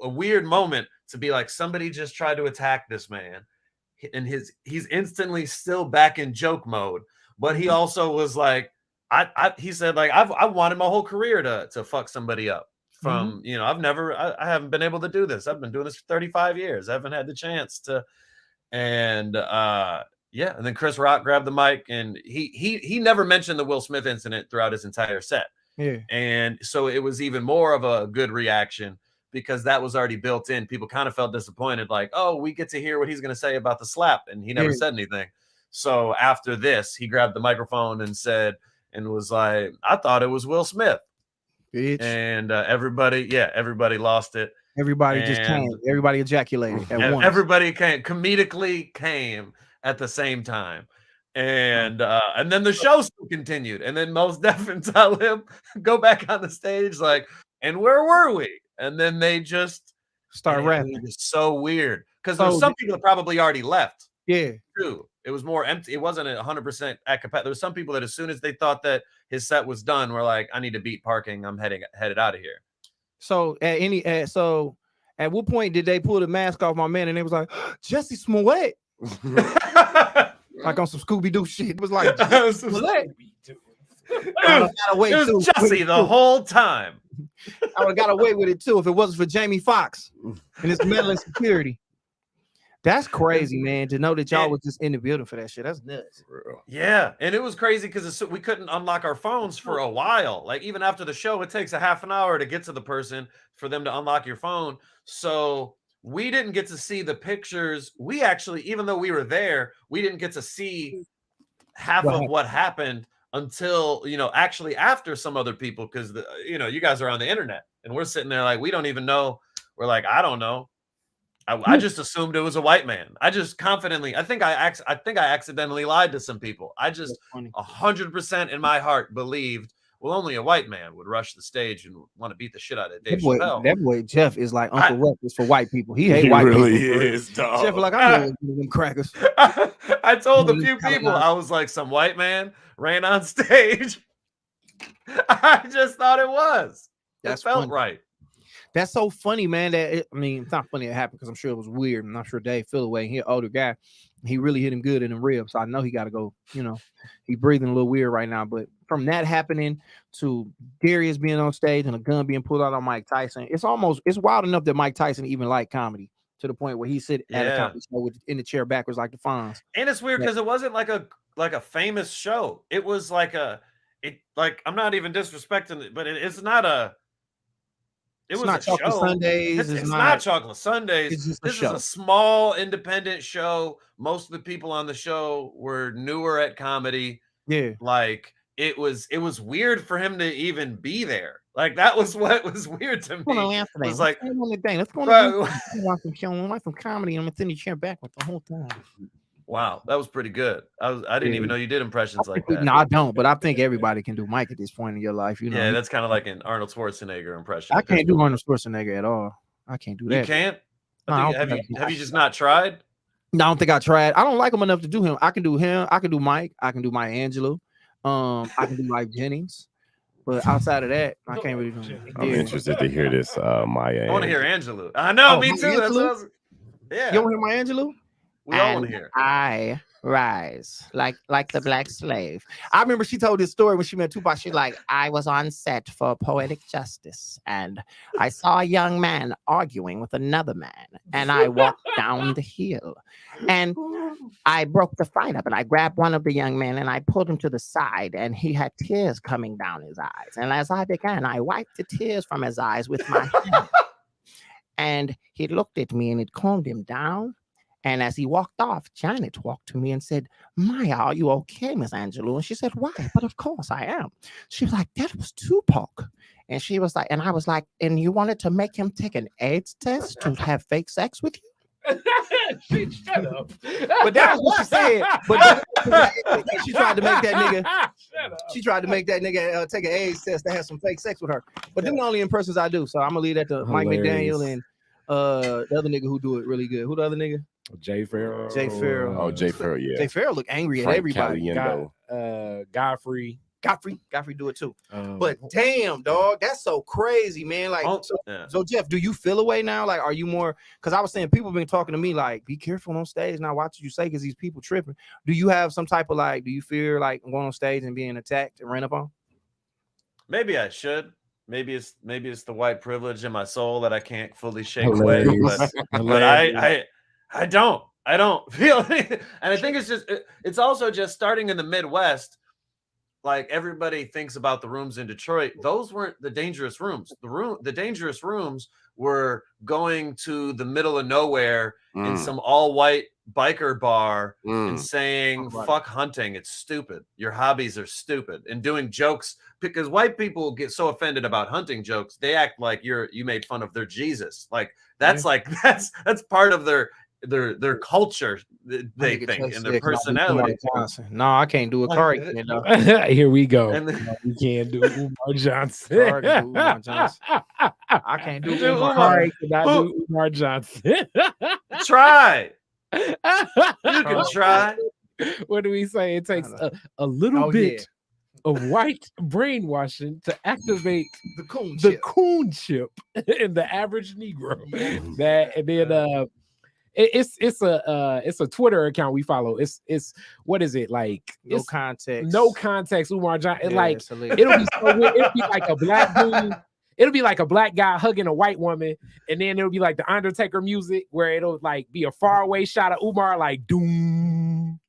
a weird moment to be like, somebody just tried to attack this man, and he's instantly still back in joke mode. But he also was like, he said like, I wanted my whole career to fuck somebody up. From you know, I haven't been able to do this. I've been doing this for 35 years. I haven't had the chance to. And and then Chris Rock grabbed the mic, and he never mentioned the Will Smith incident throughout his entire set. Yeah. And so it was even more of a good reaction because that was already built in. People kind of felt disappointed, like, oh, we get to hear what he's going to say about the slap. And he never said anything. So after this, he grabbed the microphone and said, and was like, I thought it was Will Smith. Bitch. And everybody lost it. Everybody just came. Everybody ejaculated at once. Everybody comedically came at the same time. And then the show still continued. And then Mos Def and Talib go back on the stage like, and where were we? And then they just start rapping. It was so weird. Because there were some people that probably already left. Yeah. Too. It was more empty. It wasn't 100% a cappella. There were some people that as soon as they thought that his set was done, were like, I need to beat parking. I'm headed out of here. So at what point did they pull the mask off my man and it was like, Jesse Smollett? Like on some Scooby-Doo shit. It was like, Smollett. It was Jesse the whole time. I would have got away with it too if it wasn't for Jamie Foxx and his meddling security. That's crazy, man, to know that y'all was just in the building for that shit. That's nuts. Yeah, and it was crazy because we couldn't unlock our phones for a while. Like, even after the show, it takes a half an hour to get to the person for them to unlock your phone. So we didn't get to see the pictures. We actually, even though we were there, we didn't get to see half of what happened until, you know, actually after some other people, because, you know, you guys are on the internet and we're sitting there like, we don't even know. We're like, I don't know. I just assumed it was a white man. I just confidently, I think I accidentally lied to some people. I just 100% in my heart believed, well, only a white man would rush the stage and want to beat the shit out of Dave Chappelle. That boy Jeff is like Uncle Ruckus for white people. He hates white people. He really is, dog. Jeff like, I'm going to them crackers. I told a few people, I was like, some white man ran on stage. I just thought it was. That felt funny. Right. That's so funny, man. It's not funny it happened because I'm sure it was weird. I'm not sure Dave feel away. He's an older guy. He really hit him good in the ribs. So I know he got to go, you know, he's breathing a little weird right now. But from that happening to Darius being on stage and a gun being pulled out on Mike Tyson, it's wild enough that Mike Tyson even liked comedy to the point where he sit at a comedy show in the chair backwards like the Fonz. And it's weird because it wasn't like a famous show. It was like I'm not even disrespecting it, but it's not a. It was not Chocolate Sundays. It's not Chocolate Sundays. This is a small independent show. Most of the people on the show were newer at comedy. Yeah. Like it was weird for him to even be there. Like that was what was weird to me. It was like, let's go on watch some show and watch some comedy and I'm sitting in the chair backwards the whole time. Wow, that was pretty good. I didn't even know you did impressions like that. No, I don't, but I think everybody can do Mike at this point in your life. You know, yeah, that's kind of like an Arnold Schwarzenegger impression. I can't do Arnold Schwarzenegger at all. I can't do that. You can't? Have you just not tried? No, I don't think I tried. I don't like him enough to do him. I can do him. I can do Mike. I can do Maya Angelou. I can do Mike Jennings. But outside of that, I can't really do him. I'm interested to hear this, Maya. I want to hear Angelou. I know, me too. That's what yeah. You want to hear Maya Angelou? We all want to hear. I rise like the black slave. I remember she told this story when she met Tupac. She's like, I was on set for Poetic Justice and I saw a young man arguing with another man and I walked down the hill and I broke the fight up and I grabbed one of the young men and I pulled him to the side and he had tears coming down his eyes. And as I began, I wiped the tears from his eyes with my hand. And he looked at me and it calmed him down. And as he walked off, Janet walked to me and said, Maya, are you okay, Miss Angelou? And she said, why? But of course I am. She was like, that was Tupac. And she was like, and I was like, and you wanted to make him take an AIDS test to have fake sex with you? Shut up. But that's what she said. But she tried to make that nigga. Shut up. She tried to make that nigga take an AIDS test to have some fake sex with her. But them the only impressions I do. So I'm gonna leave that to Mike McDaniel and the other nigga who do it really good. Who the other nigga? Jay Farrell. Jay Farrell. Oh, Jay Farrell, yeah. Jay Farrell look angry Frank at everybody. Caliendo. Godfrey. Godfrey do it too. But damn, dog, that's so crazy, man. Like, so Jeff, do you feel away now? Like, are you more? Because I was saying people have been talking to me like, be careful on stage. Now, watch what you say because these people tripping. Do you have some type of like? Do you fear like going on stage and being attacked and ran up on? Maybe I should. Maybe it's the white privilege in my soul that I can't fully shake away. But I don't feel it. And I think it's also just starting in the Midwest. Like everybody thinks about the rooms in Detroit. Those weren't the dangerous rooms. The dangerous rooms were going to the middle of nowhere in some all-white biker bar and saying, fuck hunting. It's stupid. Your hobbies are stupid. And doing jokes because white people get so offended about hunting jokes. They act like you made fun of their Jesus. Like that's that's part of their culture, they think, and their personality. No, I can't do a car. Here we go. We can't do Umar Johnson. I can't do Umar. Umar Johnson. Try. You can try. What do we say? It takes a little bit of white brainwashing to activate the coon chip in the average Negro. And then it's a Twitter account we follow. It's what is it like? No context. No context. Umar Johnson. Like it'll be so weird. It'll be like a black dude. It'll be like a black guy hugging a white woman, and then it'll be like the Undertaker music where it'll like be a faraway shot of Umar like doom,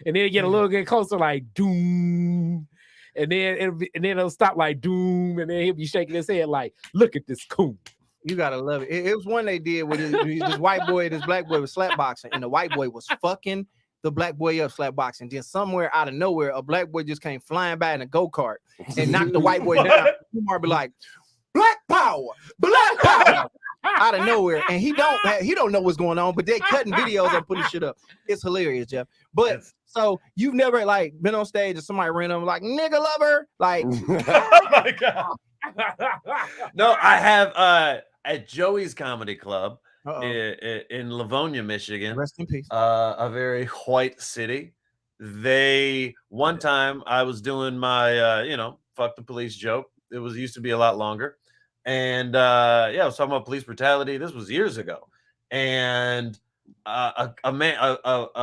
and then get a little bit closer like doom, and then it'll stop like doom, and then he'll be shaking his head like, look at this coon. You gotta love it. It was one they did with this white boy, this black boy was slap boxing, and the white boy was fucking the black boy up slap boxing. Then somewhere out of nowhere, a black boy just came flying by in a go-kart and knocked the white boy down. Umar be like, black power, out of nowhere, and he don't know what's going on, but they cutting videos and putting shit up. It's hilarious, Jeff. But so you've never like been on stage and somebody ran up like nigga lover, like oh my god. No, I have at Joey's Comedy Club in Livonia, Michigan. Rest in peace. A very white city. One time I was doing my fuck the police joke. It used to be a lot longer. And I was talking about police brutality. This was years ago. And a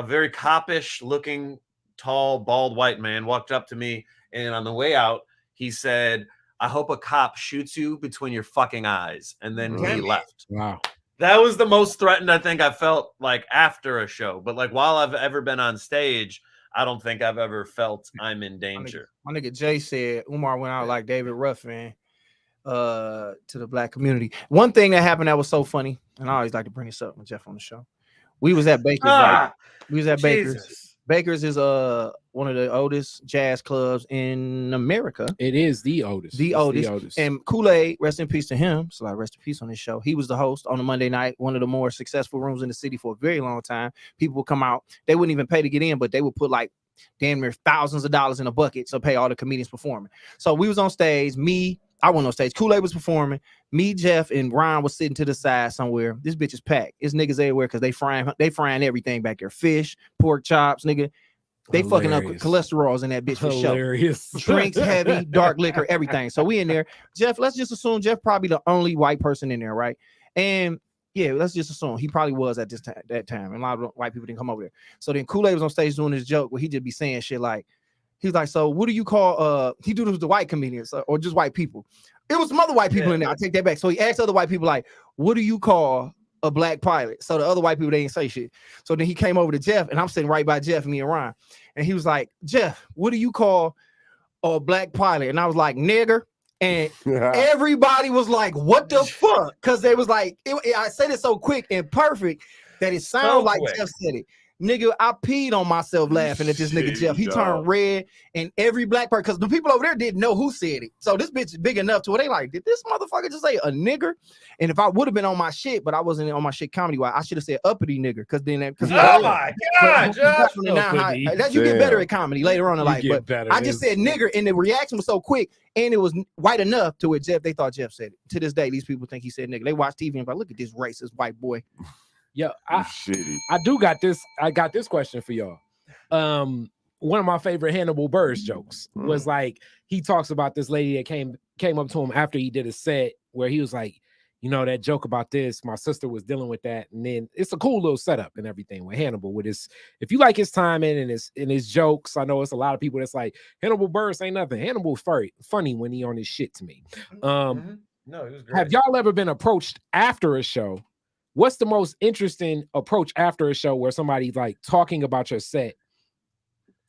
very coppish looking, tall, bald white man walked up to me, and on the way out, he said, I hope a cop shoots you between your fucking eyes. And then he left. Wow. That was the most threatened I think I felt like after a show. But like while I've ever been on stage, I don't think I've ever felt I'm in danger. My nigga Jay said Umar went out like David Ruffin to the black community. One thing that happened that was so funny, and I always like to bring this up with Jeff on the show. We was at Baker's. Baker's. Baker's is one of the oldest jazz clubs in America. It is the oldest. The oldest. And Kool-Aid, rest in peace to him. So like rest in peace on this show. He was the host on a Monday night, one of the more successful rooms in the city for a very long time. People would come out. They wouldn't even pay to get in, but they would put like damn near thousands of dollars in a bucket to pay all the comedians performing. So we was on stage. I went on stage. Kool-Aid was performing. Me, Jeff, and Ryan was sitting to the side somewhere. This bitch is packed. It's niggas everywhere because they frying everything back there. Fish, pork chops, nigga. They fucking up cholesterols in that bitch for sure. Drinks, heavy, dark liquor, everything. So we in there. Jeff, let's just assume Jeff probably the only white person in there, right? And yeah, let's just assume he probably was at that time. And a lot of white people didn't come over there. So then Kool-Aid was on stage doing this joke where he just be saying shit like, he's like, so what do you call, he do this with the white comedians or just white people? It was some other white people in there. I take that back. So he asked other white people like, what do you call a black pilot. So the other white people, they didn't say shit. So then he came over to Jeff, and I'm sitting right by Jeff, me and Ryan. And he was like, Jeff, what do you call a black pilot? And I was like, nigger. And everybody was like, what the fuck? Because they was like, I said it so quick and perfect that it sounded like Jeff said it. Nigga, I peed on myself laughing at this nigga Jeff. He turned red, and every black person, because the people over there didn't know who said it. So this bitch is big enough to where they like, did this motherfucker just say a nigger? And if I would have been on my shit, but I wasn't on my shit comedy-wise, I should have said uppity nigger. Because then, oh my God, Jeff. That you get better at comedy later on in life. But I just said nigger, and the reaction was so quick, and it was white enough to where they thought Jeff said it. To this day, these people think he said nigger. They watch TV and be like, look at this racist white boy. Yeah, I got this question for y'all. One of my favorite Hannibal Buress jokes was like, he talks about this lady that came up to him after he did a set where he was like, you know, that joke about this, my sister was dealing with that. And then it's a cool little setup and everything with Hannibal with his, if you like his timing and his jokes, I know it's a lot of people that's like, Hannibal Buress ain't nothing. Hannibal's funny when he on his shit to me. No, he was great. Have y'all ever been approached after a show? What's the most interesting approach after a show where somebody's like talking about your set?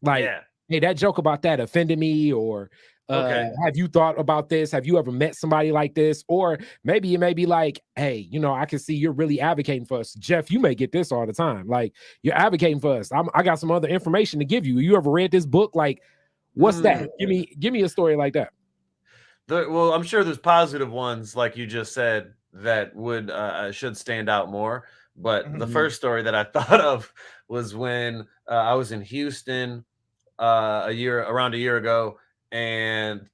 Like, hey, that joke about that offended me, or have you thought about this? Have you ever met somebody like this? Or maybe it may be like, hey, you know, I can see you're really advocating for us. Jeff, you may get this all the time. Like, you're advocating for us. I got some other information to give you. You ever read this book? Like, what's that? Give me a story like that. Well, I'm sure there's positive ones, like you just said, that would should stand out more. But the first story that I thought of was when I was in Houston around a year ago, and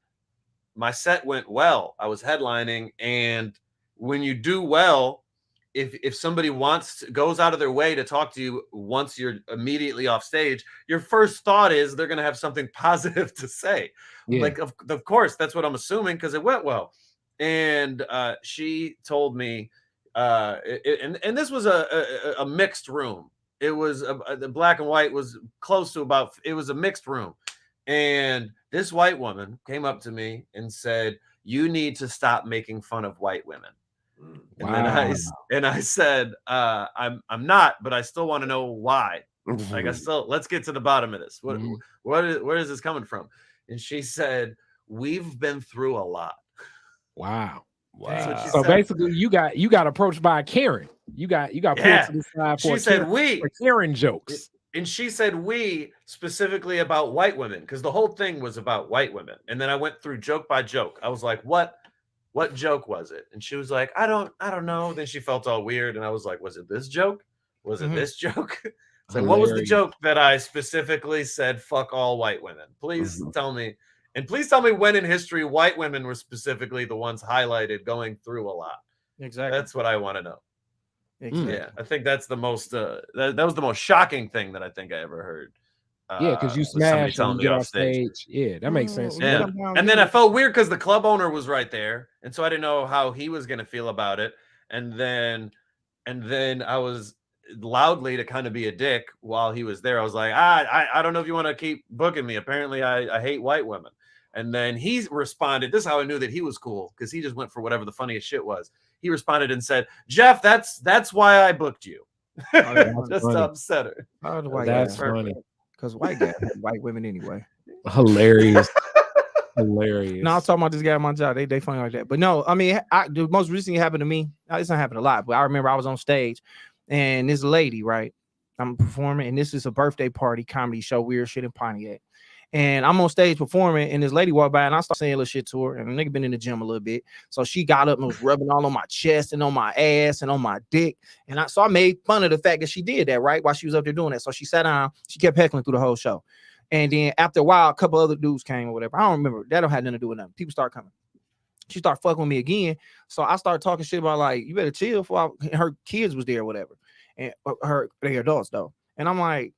my set went well. I was headlining, and when you do well, if somebody goes out of their way to talk to you once you're immediately off stage, your first thought is they're going to have something positive to say. Like, of course, that's what I'm assuming, because it went well. And she told me, and this was a mixed room. It was the black and white was close to it was a mixed room. And this white woman came up to me and said, you need to stop making fun of white women. And then I said, I'm not, but I still want to know why. Like, let's get to the bottom of this. Where is this coming from? And she said, we've been through a lot. Wow. So basically, you got approached by a Karen. You got put to the side for Karen jokes. And she said we specifically about white women, because the whole thing was about white women. And then I went through joke by joke. I was like, what joke was it? And she was like, I don't know. Then she felt all weird, and I was like, was it this joke? Was it this joke? So what was the joke that I specifically said fuck all white women? Please tell me. And please tell me when in history white women were specifically the ones highlighted going through a lot. Exactly. That's what I want to know. Exactly. Yeah, I think that's the most that was the most shocking thing that I think I ever heard. Because you smashed and get off stage. Yeah, that makes sense. Yeah. And then I felt weird because the club owner was right there, and so I didn't know how he was going to feel about it. And then I was loudly, to kind of be a dick while he was there, I was like, I don't know if you want to keep booking me. Apparently I hate white women. And then he responded, this is how I knew that he was cool, because he just went for whatever the funniest shit was. He responded and said, Jeff, that's why I booked you. Just to upset her. That's funny. Because white guys hate white women anyway. Hilarious. Hilarious. No, I was talking about this guy at my job. They funny like that. But no, I mean, the most recent happened to me. It's not happened a lot, but I remember I was on stage, and this lady, right? I'm performing, and this is a birthday party comedy show, weird shit in Pontiac. And I'm on stage performing, and this lady walked by, and I started saying a little shit to her. And the nigga been in the gym a little bit, so she got up and was rubbing all on my chest and on my ass and on my dick. And I made fun of the fact that she did that, right, while she was up there doing that. So she sat down, she kept heckling through the whole show. And then after a while, a couple other dudes came or whatever. I don't remember. That don't have nothing to do with nothing. People start coming. She started fucking with me again. So I started talking shit about, like, you better chill. Her kids was there or whatever, and they adults though. And I'm like,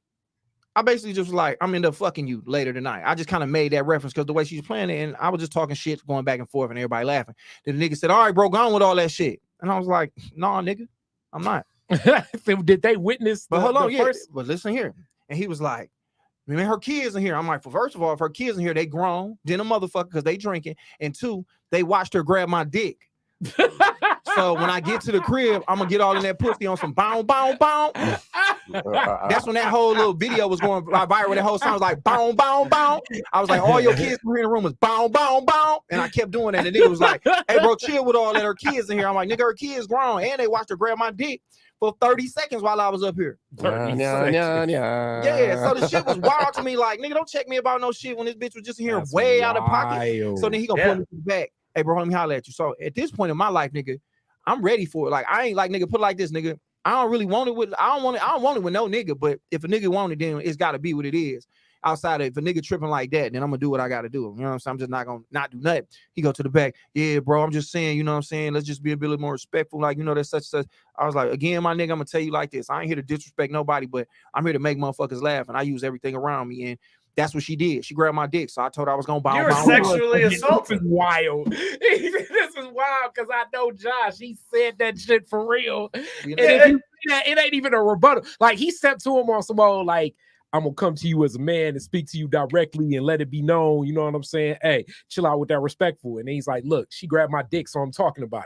I basically just was like, I'm into fucking you later tonight. I just kind of made that reference because the way she's playing it, and I was just talking shit, going back and forth, and everybody laughing. Then the nigga said, all right, bro, go on with all that shit. And I was like, nah, nigga, I'm not. Did they witness but hold on, first? But listen here. And he was like, man, her kids in here. I'm like, well, first of all, if her kids in here, they grown, then a motherfucker, because they drinking. And two, they watched her grab my dick. So when I get to the crib, I'm gonna get all in that pussy on some bow, bow, bow. That's when that whole little video was going viral. That whole song was like bow, bow, bow. I was like, all your kids were in the room was bow, bow, bow. And I kept doing that. And the nigga was like, hey, bro, chill with all that. Her kids in here. I'm like, nigga, her kids grown. And they watched her grab my dick for 30 seconds while I was up here. Yeah, so the shit was wild to me. Like, nigga, don't check me about no shit when this bitch was just here way out of pocket. So then he gonna pull me back. Hey, bro, let me holler at you. So at this point in my life, nigga, I'm ready for it. Like, I ain't like, nigga, put it like this, nigga. I don't really want it with, I don't want it with no nigga, but if a nigga want it, then it's gotta be what it is. Outside of if a nigga tripping like that, then I'm gonna do what I gotta do. You know what I'm saying? I'm just not gonna not do nothing. He go to the back. Yeah, bro, I'm just saying, you know what I'm saying? Let's just be a bit more respectful. Like, you know, that's such. I was like, again, my nigga, I'm gonna tell you like this. I ain't here to disrespect nobody, but I'm here to make motherfuckers laugh. And I use everything around me. And that's what she did. She grabbed my dick. So I told her I was gonna bounce. You were sexually assaulted. This is wild. This is wild because I know Josh. He said that shit for real. You And if you see that, it ain't even a rebuttal. Like, he stepped to him on some old, like, I'm gonna come to you as a man and speak to you directly and let it be known. You know what I'm saying? Hey, chill out with that respectful. And then he's like, look, she grabbed my dick, so I'm talking about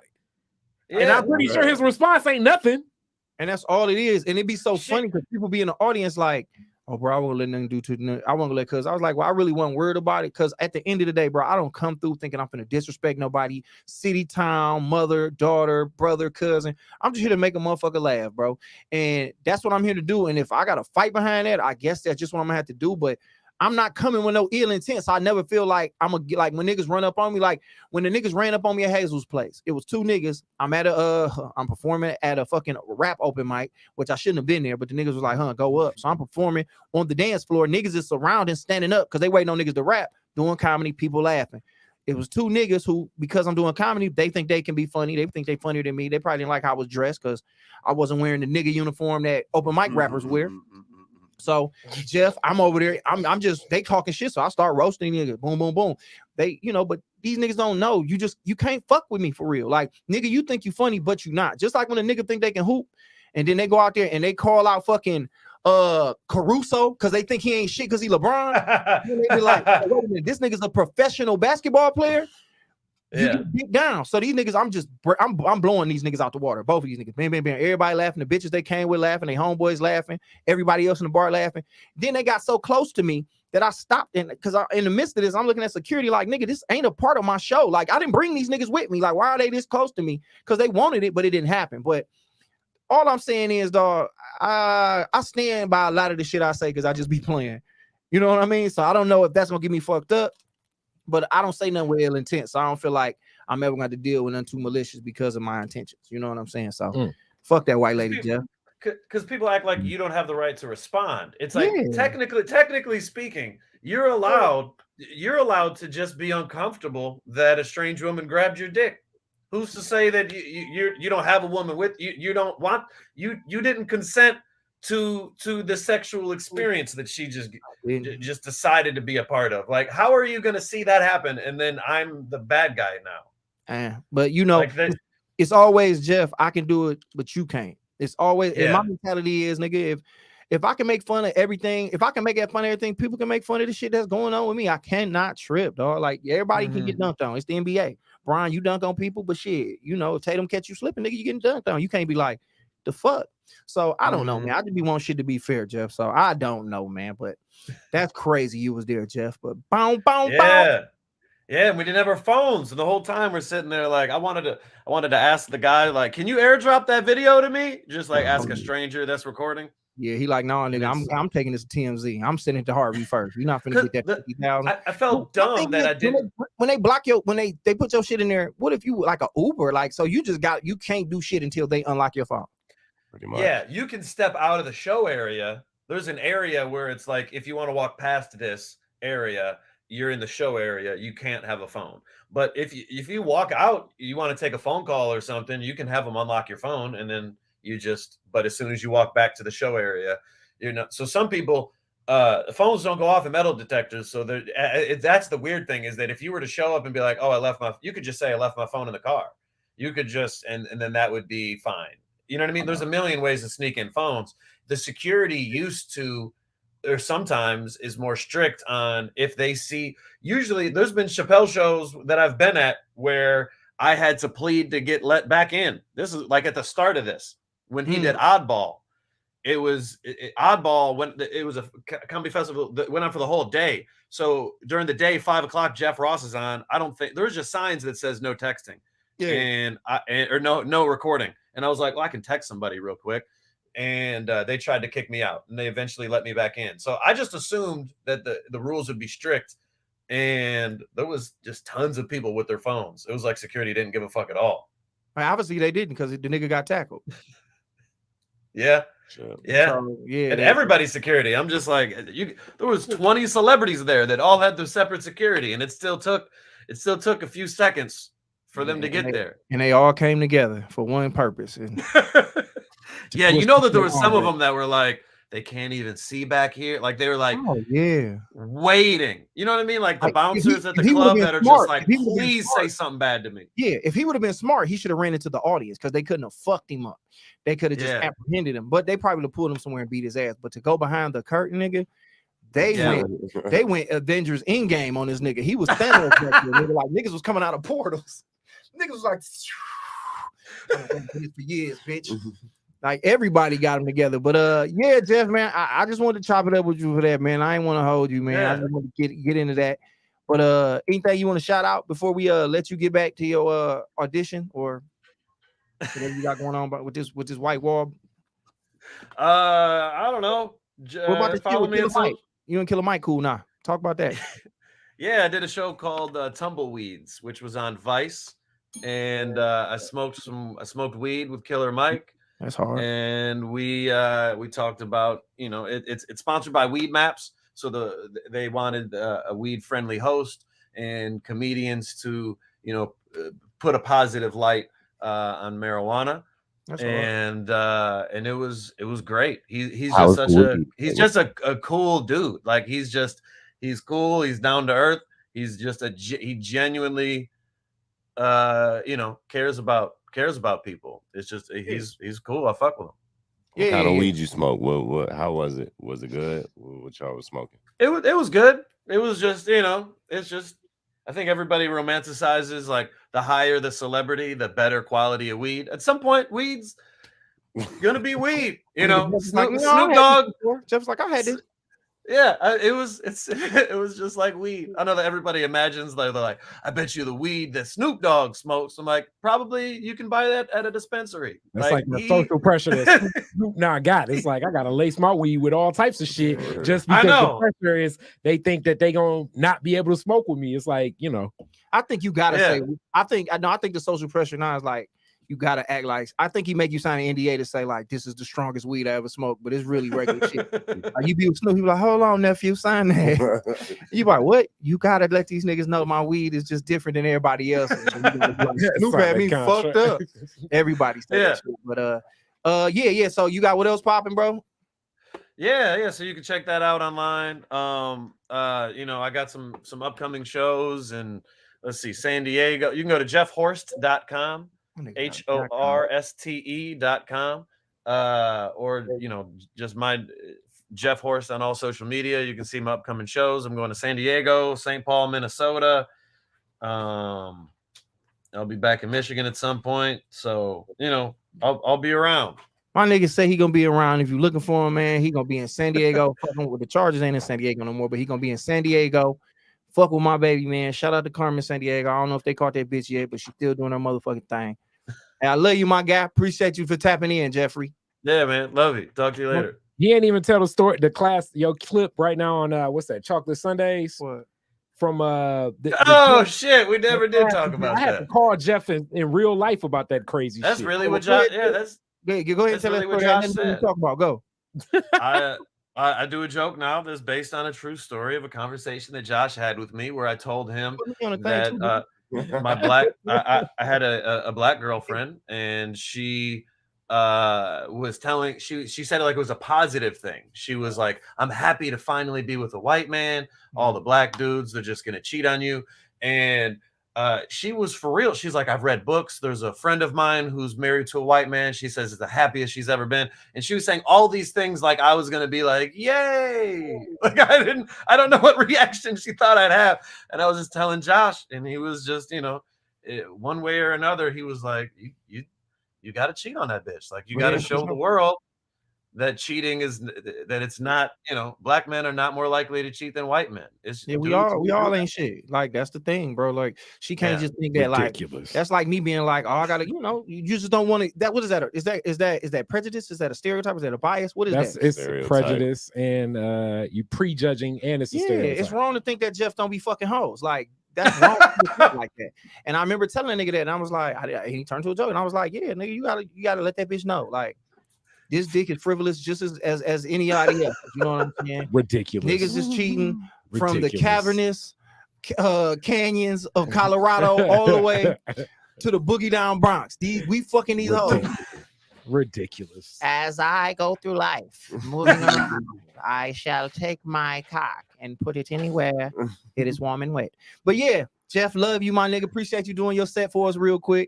it. And I'm pretty sure his response ain't nothing. And that's all it is. And it'd be so funny because people be in the audience like, oh, bro, I won't let nothing do to I won't let cuz I was like, well, I really wasn't worried about it because at the end of the day, bro, I don't come through thinking I'm gonna disrespect nobody, city, town, mother, daughter, brother, cousin. I'm just here to make a motherfucker laugh, bro. And that's what I'm here to do. And if I got to fight behind that, I guess that's just what I'm gonna have to do. But I'm not coming with no ill intent. So I never feel like I'm gonna get like when niggas run up on me, like when the niggas ran up on me at Hazel's place. It was two niggas. I'm performing at a fucking rap open mic, which I shouldn't have been there, but the niggas was like, go up. So I'm performing on the dance floor. Niggas is surrounding, standing up because they waiting on niggas to rap, doing comedy, people laughing. It was two niggas who, because I'm doing comedy, they think they can be funny. They think they funnier than me. They probably didn't like how I was dressed because I wasn't wearing the nigga uniform that open mic rappers wear. So Jeff, I'm over there. I'm just, they talking shit. So I start roasting niggas. Boom, boom, boom. They, you know, but these niggas don't know. You can't fuck with me for real. Like, nigga, you think you funny, but you not. Just like when a nigga think they can hoop and then they go out there and they call out fucking Caruso because they think he ain't shit because he LeBron. They be like, wait a minute, this nigga's a professional basketball player. You get beat down. So these niggas, I'm blowing these niggas out the water. Both of these niggas, bam, bam, bam. Everybody laughing. The bitches they came with laughing. They homeboys laughing. Everybody else in the bar laughing. Then they got so close to me that I stopped because in the midst of this, I'm looking at security like, nigga, this ain't a part of my show. Like, I didn't bring these niggas with me. Like, why are they this close to me? Because they wanted it, but it didn't happen. But all I'm saying is, dog, I stand by a lot of the shit I say because I just be playing. You know what I mean? So I don't know if that's gonna get me fucked up. But I don't say nothing with ill intent, so I don't feel like I'm ever going to deal with nothing too malicious because of my intentions. You know what I'm saying? So fuck that white lady, Jeff. Because people act like you don't have the right to respond. It's like technically speaking, you're allowed to just be uncomfortable that a strange woman grabbed your dick. Who's to say that you don't have a woman with you? You don't want you didn't consent to the sexual experience that she just decided to be a part of. Like, how are you going to see that happen? And then I'm the bad guy now. But you know, like it's always, Jeff, I can do it, but you can't. It's always, and my mentality is, nigga, if I can make fun of everything, if I can make fun of everything, people can make fun of the shit that's going on with me. I cannot trip, dog. Like, everybody can get dunked on. It's the NBA. Brian, you dunk on people, but shit, you know, if Tatum catch you slipping, nigga, you getting dunked on. You can't be like, the fuck. So I don't know, man. I just be wanting shit to be fair, Jeff. So I don't know, man. But that's crazy. You was there, Jeff. But boom. Yeah, and we didn't have our phones, and the whole time we're sitting there like, I wanted to ask the guy, like, can you airdrop that video to me? Just like ask a stranger that's recording. Yeah, he like, no, nigga, I'm taking this to TMZ. I'm sending it to Harvey first. You're not finna get that 50,000. I felt dumb that I didn't. When they block your, when they put your shit in there, what if you like a Uber? Like, so you can't do shit until they unlock your phone. Pretty much. Yeah, you can step out of the show area. There's an area where it's like, if you want to walk past this area, you're in the show area. You can't have a phone. But if you walk out, you want to take a phone call or something, you can have them unlock your phone, and then but as soon as you walk back to the show area, you're not. So some people, the phones don't go off in metal detectors. So that's the weird thing, is that if you were to show up and be like, oh, you could just say I left my phone in the car. You could just, and then that would be fine. You know what I mean? There's a million ways to sneak in phones. The security used to, or sometimes is more strict on if they see. Usually there's been Chappelle shows that I've been at where I had to plead to get let back in. This is like at the start of this when he did Oddball. It was Oddball when it was a comedy festival that went on for the whole day. So during the day, 5 o'clock, Jeff Ross is on. I don't think there's just signs that says no texting, or no recording. And I was like, well, I can text somebody real quick. And they tried to kick me out, and they eventually let me back in. So I just assumed that the rules would be strict, and there was just tons of people with their phones. It was like security didn't give a fuck at all. Obviously, they didn't because the nigga got tackled. Yeah. Sure. Yeah. So, yeah. And everybody's security. I'm just like, there was 20 celebrities there that all had their separate security, and it still took a few seconds for them to get there. And they all came together for one purpose. And yeah, you know that there were some of them that were like, they can't even see back here. Like they were like, oh yeah, waiting. You know what I mean? Like the like, bouncers at the club that are just like, please say something bad to me. Yeah, if he would have been smart, he should have ran into the audience because they couldn't have fucked him up. They could have just apprehended him, but they probably would have pulled him somewhere and beat his ass. But to go behind the curtain, nigga, they went Avengers Endgame on this nigga. He was Thanos. Nigga, like niggas was coming out of portals. Niggas was like, I've been doing this for years, bitch. Like everybody got them together. But yeah, Jeff, man, I just wanted to chop it up with you for that, man. I ain't want to hold you, man. I just want to get into that. But anything you want to shout out before we let you get back to your audition or whatever you got going on with this white wall? I don't know. What about the follow me Mike? You and Killer Mike cool now. Talk about that. Yeah, I did a show called Tumbleweeds, which was on Vice, and I smoked weed with Killer Mike. That's hard. And we talked about, you know, it's sponsored by Weed Maps, so they wanted a weed friendly host and comedians to, you know, put a positive light on marijuana. That's and it was great. He's just a cool dude. Like he's cool. He's down to earth. He's just he genuinely you know, cares about people. It's just he's cool. I fuck with him. What kind of weed you smoke? What how was it? Was it good? What y'all was smoking? It was good. It was just, you know, it's just, I think everybody romanticizes like the higher the celebrity, the better quality of weed. At some point, weed's gonna be weed. You know, Snoop Dogg. Jeff's like, I had this. Yeah, it was just like weed. I know that everybody imagines they're like, I bet you the weed that Snoop Dogg smokes. I'm like, probably you can buy that at a dispensary. That's like the social pressure that Snoop now got. It's like I gotta lace my weed with all types of shit just because the pressure is they think that they gonna not be able to smoke with me. It's like, you know, I think you gotta say. I think the social pressure now is like, you gotta act like, I think he make you sign an NDA to say like, this is the strongest weed I ever smoked, but it's really regular shit. Like, you be with Snoop, he be like, hold on, nephew, sign that. You like, what? You gotta let these niggas know my weed is just different than everybody else. Like, Snoop had me fucked up. Everybody said that shit. But yeah. So you got what else popping, bro? Yeah. So you can check that out online. You know, I got some upcoming shows, and let's see, San Diego. You can go to jeffhorste.com. HORSTE.com, or, you know, just my Jeff Horste on all social media. You can see my upcoming shows. I'm going to San Diego, St. Paul, Minnesota. I'll be back in Michigan at some point. So, you know, I'll be around. My nigga say he gonna be around. If you're looking for him, man, he gonna be in San Diego. Fucking with the Chargers ain't in San Diego no more, but he gonna be in San Diego. Fuck with my baby, man. Shout out to Carmen San Diego. I don't know if they caught that bitch yet, but she's still doing her motherfucking thing. And I love you, my guy. Appreciate you for tapping in, Jeffrey. Yeah, man. Love you. Talk to you later. He ain't even tell the story, the class, your clip right now on what's that? Chocolate Sundays. What? From shit, we never did talk about that. I had to call Jeff in real life about that crazy that's shit. Really what Josh. Yeah, that's. Go ahead and tell really us what Josh said. Talk about. Go. I do a joke now that's based on a true story of a conversation that Josh had with me, where I told him that my black I had a black girlfriend, and she was telling she said it like it was a positive thing. She was like, I'm happy to finally be with a white man. All the black dudes, they're just gonna cheat on you. And she was for real. She's like, I've read books. There's a friend of mine who's married to a white man. She says it's the happiest she's ever been. And she was saying all these things like I was going to be like, yay. Like I don't know what reaction she thought I'd have. And I was just telling Josh, and he was just, you know, one way or another, he was like, you got to cheat on that bitch. Like, you got to show the world that cheating is that it's not, black men are not more likely to cheat than white men. It's we all ain't shit. Like, that's the thing, bro. Like, she can't just think that ridiculous. Like, that's like me being like, oh, I gotta, you just don't want to. That what is that? Is that prejudice? Is that a stereotype? Is that a bias? What is that? It's prejudice and you prejudging, and it's a stereotype. It's wrong to think that Jeff don't be fucking hoes. Like, that's wrong like that. And I remember telling a nigga that, and I was like, he turned to a joke, and I was like, yeah, nigga, you gotta let that bitch know, like, this dick is frivolous just as any idea else. You know what I'm saying? Ridiculous. Niggas is cheating from the cavernous canyons of Colorado all the way to the boogie down Bronx. We fucking these hoes. Ridiculous. As I go through life, moving around, I shall take my cock and put it anywhere it is warm and wet. But yeah, Jeff, love you, my nigga. Appreciate you doing your set for us real quick.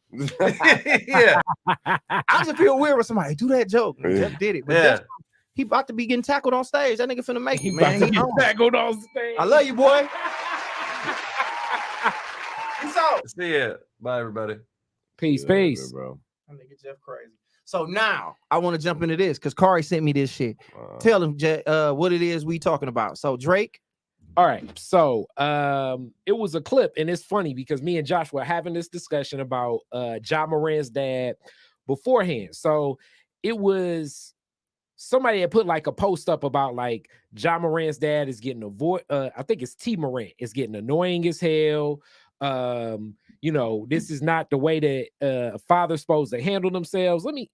Yeah, I just feel weird when somebody do that joke. Jeff did it, but Jeff, he about to be getting tackled on stage. That nigga finna make it, man. He tackled on stage. I love you, boy. Peace out. See ya. Bye, everybody. Peace, bro. That nigga Jeff crazy. So now I want to jump into this because Kari sent me this shit. Tell him what it is we talking about. So Drake. All right, so it was a clip, and it's funny because me and Josh were having this discussion about Ja Morant's dad beforehand. So it was somebody had put like a post up about like Ja Morant's dad is getting I think it's T Morant is getting annoying as hell. This is not the way that a father's supposed to handle themselves. Let me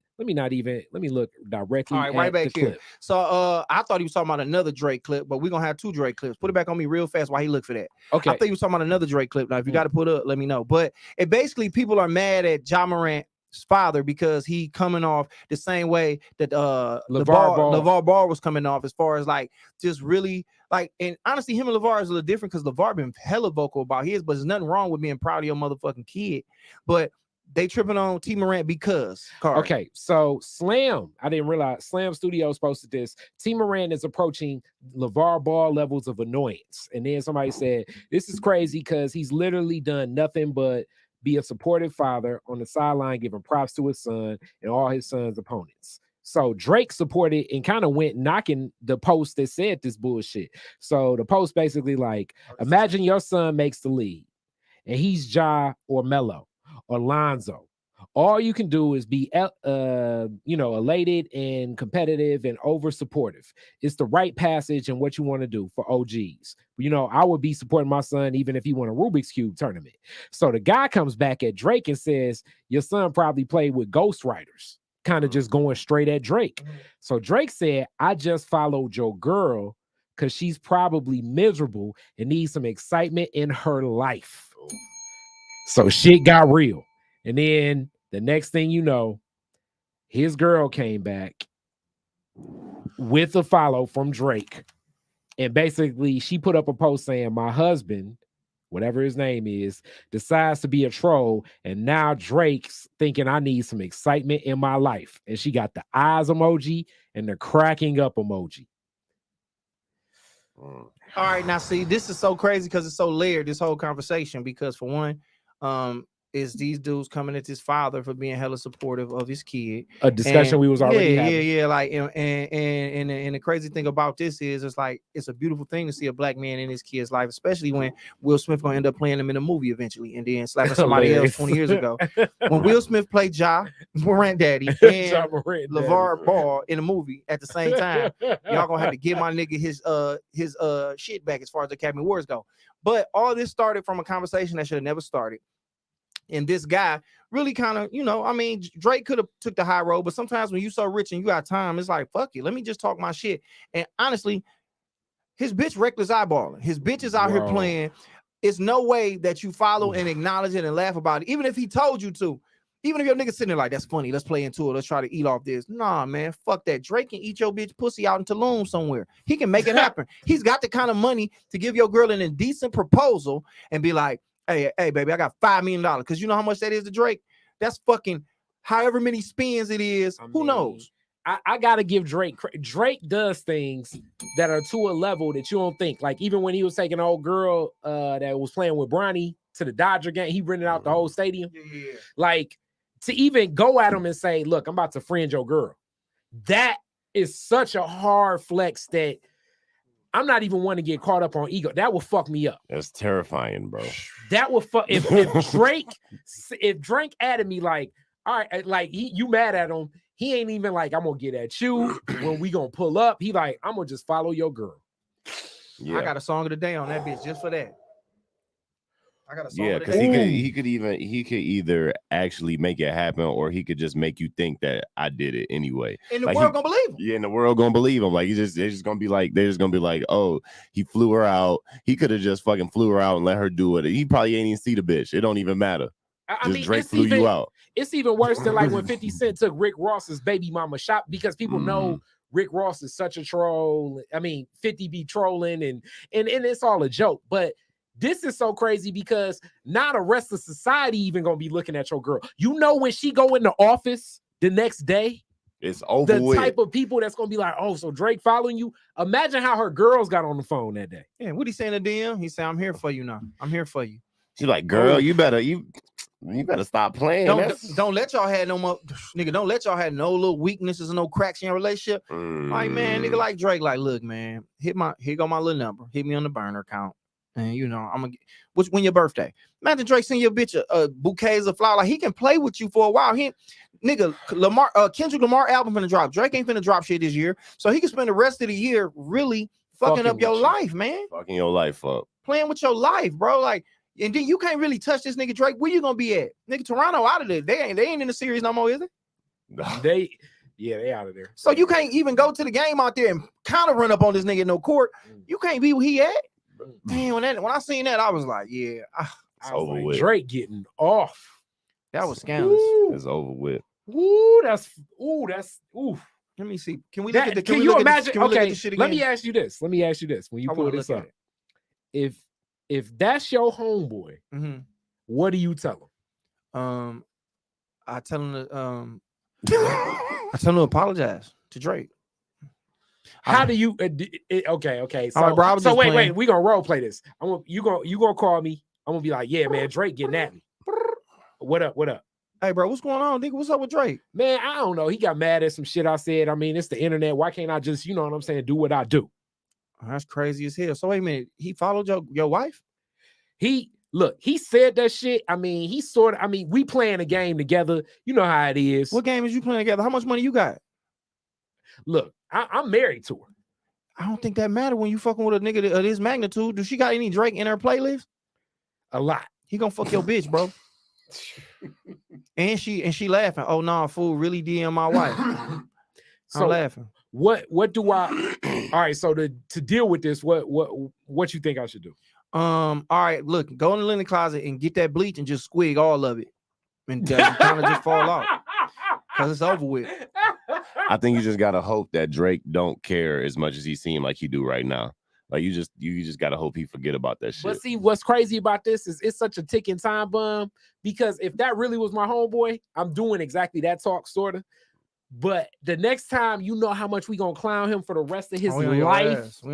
look directly. All right, right back here. So I thought he was talking about another Drake clip, but we're gonna have two Drake clips. Put it back on me real fast while he look for that. Okay. I thought he was talking about another Drake clip. Now, if you got to put up, let me know. But it basically people are mad at Ja Morant's father because he coming off the same way that LeVar Ball was coming off, as far as like just really like, and honestly, him and LeVar is a little different because LeVar been hella vocal about his, but there's nothing wrong with being proud of your motherfucking kid. But they tripping on T Morant because okay, so Slam, I didn't realize Slam Studios posted this. T Morant is approaching LeVar Ball levels of annoyance, and then somebody said this is crazy because he's literally done nothing but be a supportive father on the sideline, giving props to his son and all his son's opponents. So Drake supported and kind of went knocking the post that said this bullshit. So the post basically like, imagine your son makes the league and he's Ja or Melo or Lonzo. All you can do is be, elated and competitive and over supportive. It's the right passage and what you want to do for OGs. I would be supporting my son even if he won a Rubik's Cube tournament. So the guy comes back at Drake and says, your son probably played with ghostwriters, kind of just going straight at Drake. So Drake said, I just followed your girl because she's probably miserable and needs some excitement in her life. So shit got real. And then the next thing you know, his girl came back with a follow from Drake. And basically, she put up a post saying, my husband, whatever his name is, decides to be a troll. And now Drake's thinking I need some excitement in my life. And she got the eyes emoji and the cracking up emoji. All right, now see, this is so crazy because it's so layered, this whole conversation, because for one, is these dudes coming at his father for being hella supportive of his kid. A discussion we was already having. Yeah. Like, and the crazy thing about this is it's like, it's a beautiful thing to see a black man in his kid's life, especially when Will Smith gonna end up playing him in a movie eventually and then slapping somebody else 20 years ago. When Will Smith played Ja Morant Daddy and LeVar Ball in a movie at the same time, y'all gonna have to give my nigga his shit back as far as the Academy Awards go. But all this started from a conversation that should have never started. And this guy really kind of, Drake could have took the high road, but sometimes when you so rich and you got time, it's like, fuck it, let me just talk my shit. And honestly, his bitch reckless eyeballing. His bitch is out here playing. It's no way that you follow and acknowledge it and laugh about it, even if he told you to. Even if your nigga sitting there like, that's funny, let's play into it, let's try to eat off this. Nah, man, fuck that. Drake can eat your bitch pussy out in Tulum somewhere. He can make it happen. He's got the kind of money to give your girl an indecent proposal and be like, hey, baby, I got $5 million. Because you know how much that is to Drake? That's fucking however many spins it is. Who knows? I got to give Drake. Drake does things that are to a level that you don't think. Like, even when he was taking an old girl that was playing with Bronny to the Dodger game. He rented out the whole stadium. Yeah. Like, to even go at him and say, look, I'm about to friend your girl. That is such a hard flex that I'm not even one to get caught up on ego. That will fuck me up. That's terrifying, bro. That would fuck if Drake added me like, all right, like you mad at him. He ain't even like, I'm gonna get at you when we gonna pull up. He like, I'm gonna just follow your girl. Yeah. I got a song of the day on that bitch just for that. I got a song. Yeah, because he could either actually make it happen, or he could just make you think that I did it anyway. And the like world gonna believe him. Yeah, and the world gonna believe him. Like they're just gonna be like, oh, he flew her out. He could have just fucking flew her out and let her do it. He probably ain't even see the bitch. It don't even matter. I mean, Drake flew you out. It's even worse than like when 50 Cent took Rick Ross's baby mama shop, because people know Rick Ross is such a troll. I mean, 50 be trolling and it's all a joke. But this is so crazy because now the rest of society even gonna be looking at your girl. You know, when she go in the office the next day, it's over. The type of people that's gonna be like, oh, so Drake following you. Imagine how her girls got on the phone that day. Yeah, what he saying to DM? He said, I'm here for you now. I'm here for you. She's like, girl, you better stop playing. Don't let y'all have no more, nigga. Don't let y'all have no little weaknesses and no cracks in your relationship. Like, man, nigga, like Drake, like, look, man, here go my little number. Hit me on the burner account. And you know, I'm gonna get when your birthday. Imagine Drake send your bitch a bouquets of flowers. Like, he can play with you for a while. Nigga, Kendrick Lamar album finna drop. Drake ain't finna drop shit this year. So he can spend the rest of the year really fucking up your life, man. Fucking your life up. Playing with your life, bro. Like, and then you can't really touch this nigga Drake. Where you gonna be at? Nigga, Toronto out of there. They ain't in the series no more, is it? They out of there. So you can't even go to the game out there and kind of run up on this nigga in no court. You can't be where he at. Damn, when I seen that, I was like, yeah, it's over with. Drake getting off. That was scandalous. It's over with. That's. Let me see. Can we look at the? Can you imagine? Okay, let me ask you this. When you pull this up, if that's your homeboy, what do you tell him? I tell him to apologize to Drake. How do you? Okay. So, right, bro, wait. We gonna role play this. You gonna call me? I'm gonna be like, yeah, man, Drake getting at me. What up? Hey, bro, what's going on, nigga? What's up with Drake? Man, I don't know. He got mad at some shit I said. I mean, it's the internet. Why can't I just, you know what I'm saying, do what I do? Oh, that's crazy as hell. So wait a minute. He followed your wife? He said that shit. I mean, we playing a game together. You know how it is. What game is you playing together? How much money you got? Look, I'm married to her. I don't think that matter when you fucking with a nigga of this magnitude. Does she got any Drake in her playlist? A lot. He gonna fuck your bitch, bro. And she laughing. Oh no, fool, really DM my wife. I'm laughing. What do I? All right, so to deal with this, what you think I should do? All right, look, go in the linen closet and get that bleach and just squig all of it, and kind of just fall off because it's over with. I think you just gotta hope that Drake don't care as much as he seemed like he do right now. Like you just gotta hope he forget about that shit. But see, what's crazy about this is it's such a ticking time bomb, because if that really was my homeboy, I'm doing exactly that talk, sort of. But the next time, you know how much we gonna clown him for the rest of his life. We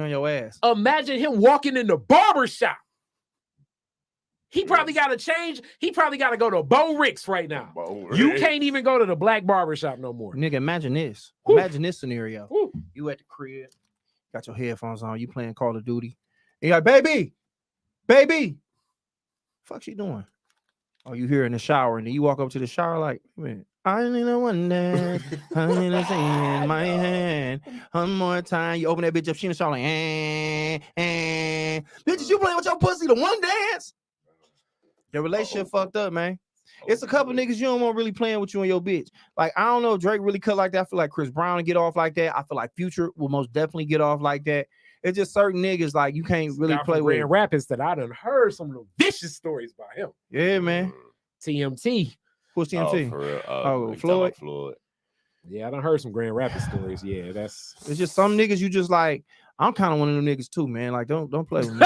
on your ass. Imagine him walking in the barber shop. He probably got to change. He probably got to go to Bo Rick's right now. You can't even go to the black barber shop no more. Nigga, imagine this. Imagine this scenario. You at the crib, got your headphones on, you playing Call of Duty. And you're like, baby. Fuck she doing? Oh, you hear in the shower, and then you walk up to the shower like, man, I need a one dance, I need a thing in my hand. One more time, you open that bitch up, she in the shower like, bitches, you playing with your pussy the one dance? Your relationship fucked up, man. It's a couple niggas you don't want really playing with you and your bitch. Like, I don't know if Drake really cut like that. I feel like Chris Brown will get off like that. I feel like Future will most definitely get off like that. It's just certain niggas like you can't really play with. Grand Rapids that I done heard some of the vicious stories about him. Yeah, man. TMT. Who's TMT? Floyd. Yeah, I done heard some Grand Rapids stories. Yeah, it's just some niggas you just like. I'm kind of one of them niggas too, man. Like, don't play with me.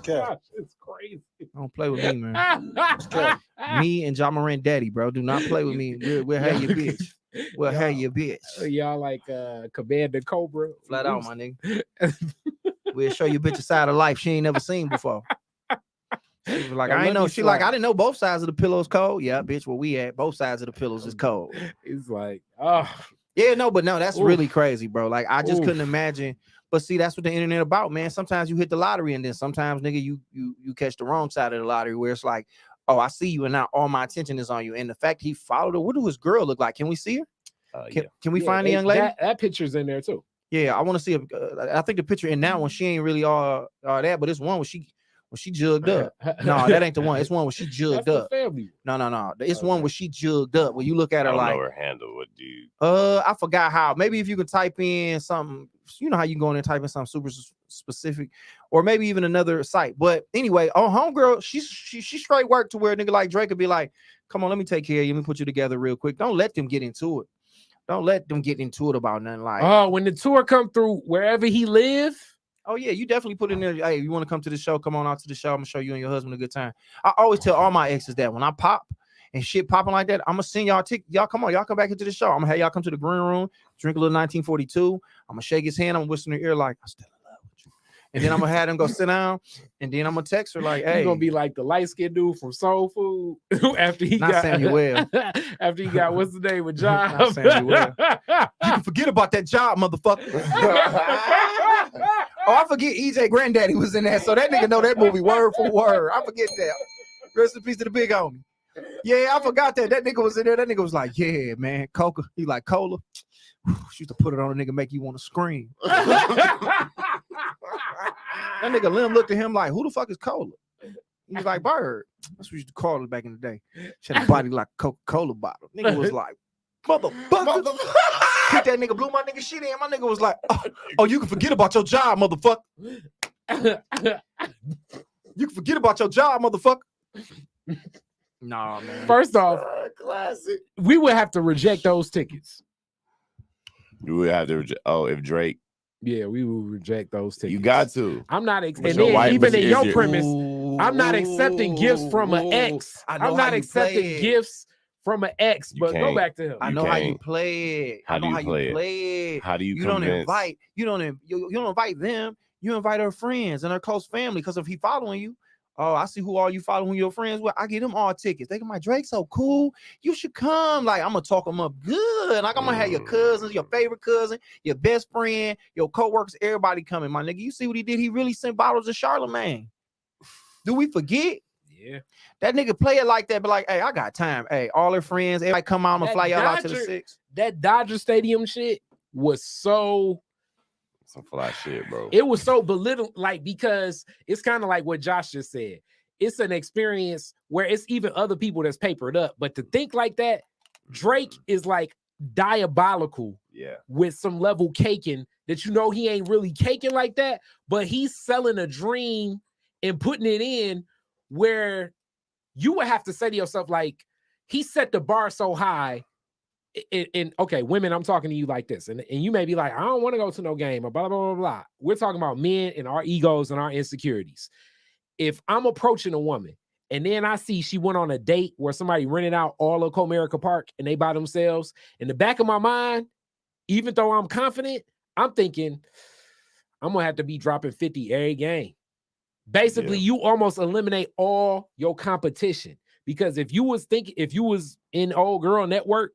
It's crazy. Don't play with me, man. Me and John Morant daddy, bro. Do not play with me. We'll have your bitch. We'll have your bitch. Y'all like Commander Cobra. Flat out, my nigga. We'll show you a bitch a side of life she ain't never seen before. She was like, Now, I let ain't know. me She like, slide. I didn't know both sides of the pillows cold. Yeah, bitch, where we at, both sides of the pillows is cold. It's like, oh, Yeah, no, but no, that's Oof. really crazy, bro. Like, I just Oof. couldn't imagine. But see, that's what the internet about, man. Sometimes you hit the lottery, and then sometimes, nigga, you catch the wrong side of the lottery, where it's like, oh, I see you, and now all my attention is on you. And the fact he followed her, what do his girl look like? Can we see her? Can we find the young lady? That picture's in there too. Yeah, I want to see. I think the picture in that one, she ain't really all that, but it's one where she jugged up. No, that ain't the one. It's one where she jugged That's up. the family. No. It's one where she jugged up. Where you look at I her don't like, know her handle. What do you? I forgot how. Maybe if you could type in something, you know how you can go in and type in something super specific, or maybe even another site. But anyway, on homegirl, she straight work to where a nigga like Drake could be like, come on, let me take care of you. Let me put you together real quick. Don't let them get into it. Don't let them get into it about nothing like. Oh, when the tour come through wherever he live. Oh yeah, you definitely put in there. Hey, you want to come to the show? Come on out to the show. I'm gonna show you and your husband a good time. I always tell all my exes that when I pop and shit popping like that, I'm gonna send y'all y'all come on, y'all come back into the show. I'm gonna have y'all come to the green room, drink a little 1942. I'm gonna shake his hand. I'm gonna whisper in the ear like, I'm still in love with you. And then I'm gonna have them go sit down, and then I'm gonna text her like, hey, He's gonna be like the light-skinned dude from Soul Food after he Not got Samuel. after he got what's the name with Job. Not Samuel. You can forget about that job, motherfucker. Oh, I forget EJ Granddaddy was in that, so that nigga know that movie word for word. I forget that. Rest in peace to the big homie. Yeah, I forgot that. That nigga was in there. That nigga was like, yeah, man, Coca. He like cola. She used to put it on a nigga, make you want to scream. That nigga Lim looked at him like, who the fuck is Cola? He was like, Bird. That's what we used to call it back in the day. She had a body like a Coca-Cola bottle. Nigga was like, motherfucker. Hit that nigga, blew my nigga shit in. My nigga was like, oh, you can forget about your job, motherfucker. You can forget about your job, motherfucker. Nah, man. First off, Classic. we would have to reject those tickets. You would have to reject. Oh, if Drake, Yeah, we will reject those tickets. you got to. I'm not, But and your then wife- even but in is your your- premise, I'm not accepting gifts from an ex. I know I'm how not you accepting play it. gifts from an ex. You But go can't. back to him. I You know how you can't. play it. How I know do you how play you it? play it. How do you You don't convince? invite. You don't invite them. You invite her friends and her close family. Because if he following you, oh, I see who all you following your friends with. I get them all tickets. They go, my Drake so cool. You should come. Like, I'm gonna talk them up good. Like, I'm gonna have your cousins, your favorite cousin, your best friend, your co-workers, everybody coming. My nigga, you see what he did? He really sent bottles of Charlemagne. Do we forget? Yeah. That nigga play it like that, but like, hey, I got time. Hey, all their friends, everybody come out, I'm gonna That fly y'all out to the Dodger- 6. That Dodger Stadium shit was so. Some fly shit, bro. It was so belittled, like, because it's kind of like what Josh just said. It's an experience where it's even other people that's papered up. But to think like that, Drake is like diabolical Yeah. with some level caking that you know he ain't really caking like that, but he's selling a dream and putting it in where you would have to say to yourself, like, he set the bar so high. And okay, women, I'm talking to you like this, and you may be like, I don't want to go to no game or blah, blah, blah, blah. We're talking about men and our egos and our insecurities. If I'm approaching a woman and then I see she went on a date where somebody rented out all of Comerica Park and they by themselves, in the back of my mind, even though I'm confident, I'm thinking, I'm going to have to be dropping 50 every game. Basically, you almost eliminate all your competition, because if you was in old girl network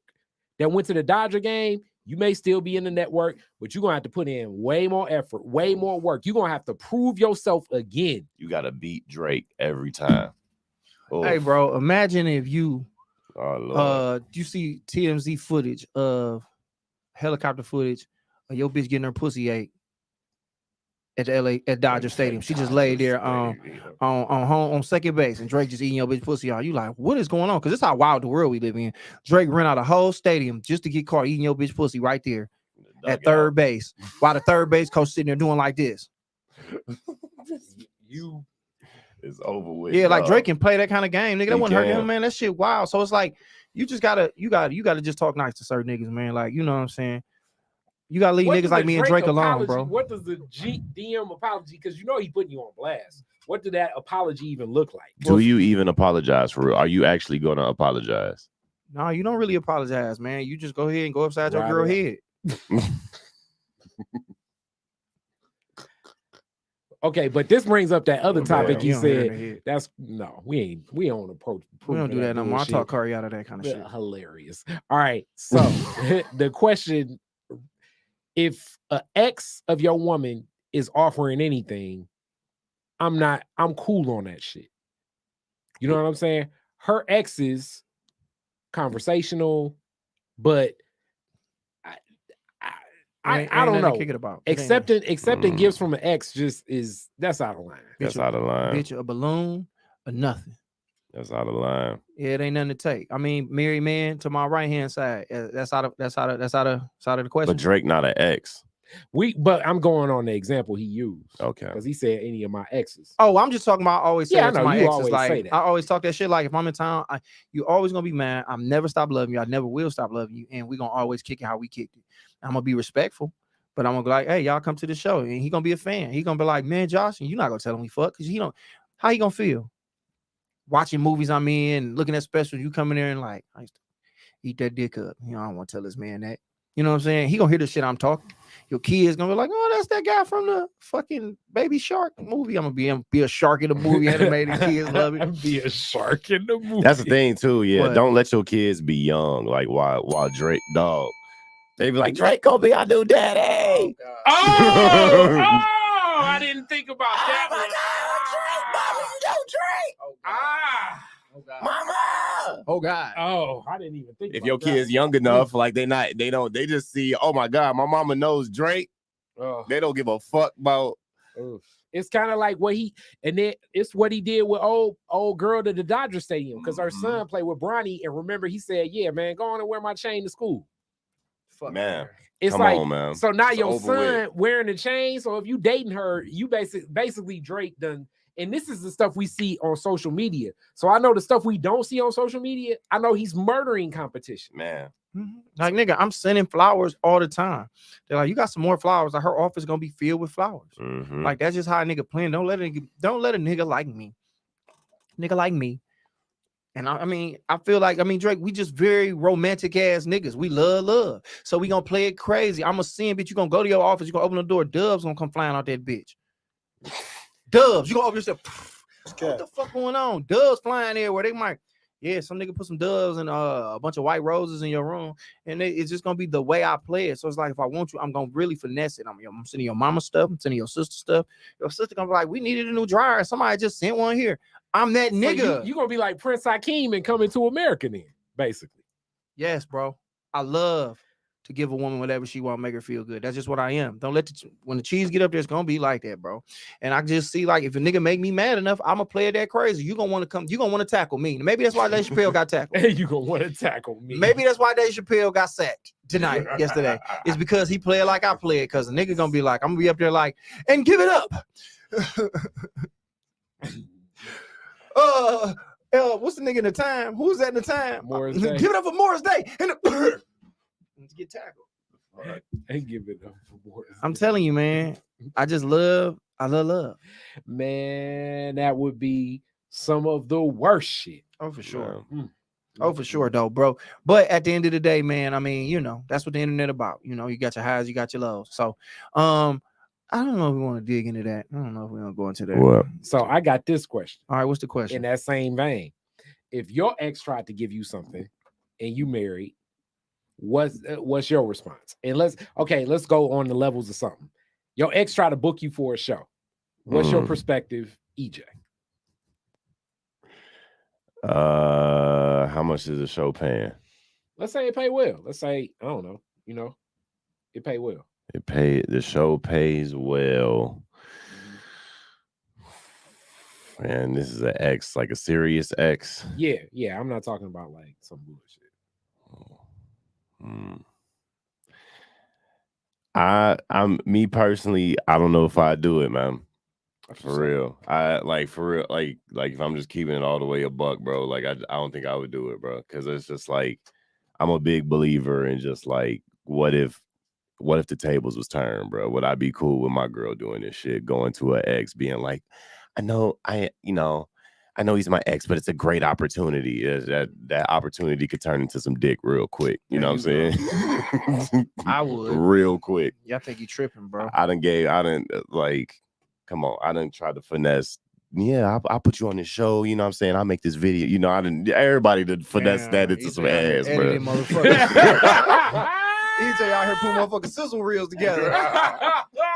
that went to the Dodger game, you may still be in the network, but you're going to have to put in way more effort, way more work. You're going to have to prove yourself again. You got to beat Drake every time. Oh, Hey, bro, imagine if you oh, Lord. you see TMZ footage of helicopter footage of your bitch getting her pussy ate at the at Dodger Stadium. She just laid there on second base, and Drake just eating your bitch pussy out. You like, what is going on? Because this is how wild the world we live in. Drake rent out a whole stadium just to get caught eating your bitch pussy right there at third base, while the third base coach sitting there doing like this. It's over with. Yeah, like dog. Drake can play that kind of game, nigga. That He wouldn't hurt can. him, man. That shit wild. So it's like you gotta just talk nice to certain niggas, man. Like, you know what I'm saying? You gotta leave niggas like me and Drake alone, bro. What does the DM apology? Because you know he putting you on blast. What did that apology even look like? Do you even apologize for real? Are you actually going to apologize? No, you don't really apologize, man. You just go ahead and go upside your Right girl on. head. Okay, but this brings up that other topic. You He don't hit her in the said head. that's no, we don't approach. We don't do that no more. I talk Curry out of that kind of shit. Hilarious. All right, so the question: if an ex of your woman is offering anything, I'm cool on that shit. You know what I'm saying? Her ex is conversational, but I don't know. Kick it about. Accepting gifts from an ex that's out of line. That's out of line. Bitch, a balloon or nothing. That's out of line. Yeah, it ain't nothing to take. I mean, married man to my right hand side. That's out of the question. But Drake not an ex. But I'm going on the example he used. Okay. Because he said any of my exes. Oh, I'm just talking about. I always say I it to know my you exes. always Like say that. I always talk that shit. Like if I'm in town, you always gonna be mad. I'm never stop loving you. I never will stop loving you, and we gonna always kick it how we kicked it. I'm gonna be respectful, but I'm gonna be like, hey, y'all come to the show, and he gonna be a fan. He gonna be like, man, Josh, and you're not gonna tell him we fuck because he don't. How he gonna feel? Watching movies I'm in, looking at specials, you come in there and like, I used to eat that dick up. You know, I don't want to tell this man that. You know what I'm saying? He gonna hear the shit I'm talking. Your kid's gonna be like, oh, that's that guy from the fucking Baby Shark movie. I'm gonna be a shark in the movie animated. Kids love it. Be a shark in the movie. That's the thing too. Yeah, What? don't let your kids be young. Like while Drake dog, they be like Drake gonna be our new daddy. I didn't think about that. Oh my God, Drake, mama, you know Drake. Oh God. Mama. Oh God. Oh, I didn't even think. If about your that. kid's young enough, like they just see, oh my God, my mama knows Drake. They don't give a fuck about. It's kind of like it's what he did with old girl to the Dodger Stadium because her son played with Bronny, and remember he said, "Yeah, man, go on and wear my chain to school." Fuck Man, it's come like, on, man. So now It's your over son with. wearing the chain. So if you dating her, you basically Drake done. And this is the stuff we see on social media. So I know the stuff we don't see on social media. I know he's murdering competition. Man. Like nigga, I'm sending flowers all the time. They're like, you got some more flowers. Like her office gonna be filled with flowers. Mm-hmm. Like that's just how a nigga playing. Don't let a nigga like me. Nigga like me. And I mean, I feel like, Drake, we just very romantic ass niggas. We love. So we gonna play it crazy. I'm gonna send, bitch. You gonna go to your office, you gonna open the door, Dubs gonna come flying out that bitch. Dubs, you gonna open yourself. What the fuck going on? Dubs flying there where they might, some nigga put some doves and a bunch of white roses in your room, and it's just gonna be the way I play it. So it's like if I want you, I'm gonna really finesse it. I'm sending your mama stuff, I'm sending your sister stuff. Your sister gonna be like, we needed a new dryer. Somebody just sent one here. I'm that nigga. So you gonna be like Prince Hakeem and Coming to America then, basically. Yes, bro. I love to give a woman whatever she want, make her feel good. That's just what I am. Don't let when the cheese get up there, it's gonna be like that, bro. And I just see like if a nigga make me mad enough, I'm gonna play it that crazy. You gonna want to come, you gonna want to tackle me. Maybe that's why Dave Chappelle got tackled. You gonna want to tackle me. Maybe that's why Dave Chappelle got sacked yesterday. It's because he played like I played. Because the nigga gonna be like, I'm gonna be up there like, and give it up. What's the nigga in the time? Who's that in the time? Morris Day. Give it up for Morris Day. And let's get tackled. And give it up for Morris Day. I'm telling you, man. I love love. Man, that would be some of the worst shit. Oh, for sure. Yeah. Oh, for sure, though, bro. But at the end of the day, man, I mean, that's what the internet about. You got your highs, you got your lows. So, I don't know if we want to dig into that. I don't know if we want to go into that. What? So I got this question. All right, what's the question? In that same vein, if your ex tried to give you something and you married, what's your response? And let's go on the levels of something. Your ex tried to book you for a show. What's your perspective, EJ? How much is the show paying? Let's say it pay well. Let's say, I don't know, it pay well. The show pays well. Man, this is an X, like a serious X. Yeah. I'm not talking about like some bullshit. I'm me personally, I don't know if I do it, man. For real. Like if I'm just keeping it all the way a buck, bro. Like I don't think I would do it, bro. Cause it's just like I'm a big believer in just like what if the tables was turned, bro? Would I be cool with my girl doing this shit, going to her ex, being like, I know he's my ex, but it's a great opportunity. That opportunity could turn into some dick real quick. You know what I'm saying? I would real quick. Yeah, I think you tripping, bro. I didn't like, come on, I done tried to finesse. Yeah, I'll put you on this show. You know what I'm saying? I'll make this video. You know, everybody did finesse that into some ass, bro. EJ out here putting motherfucking sizzle reels together.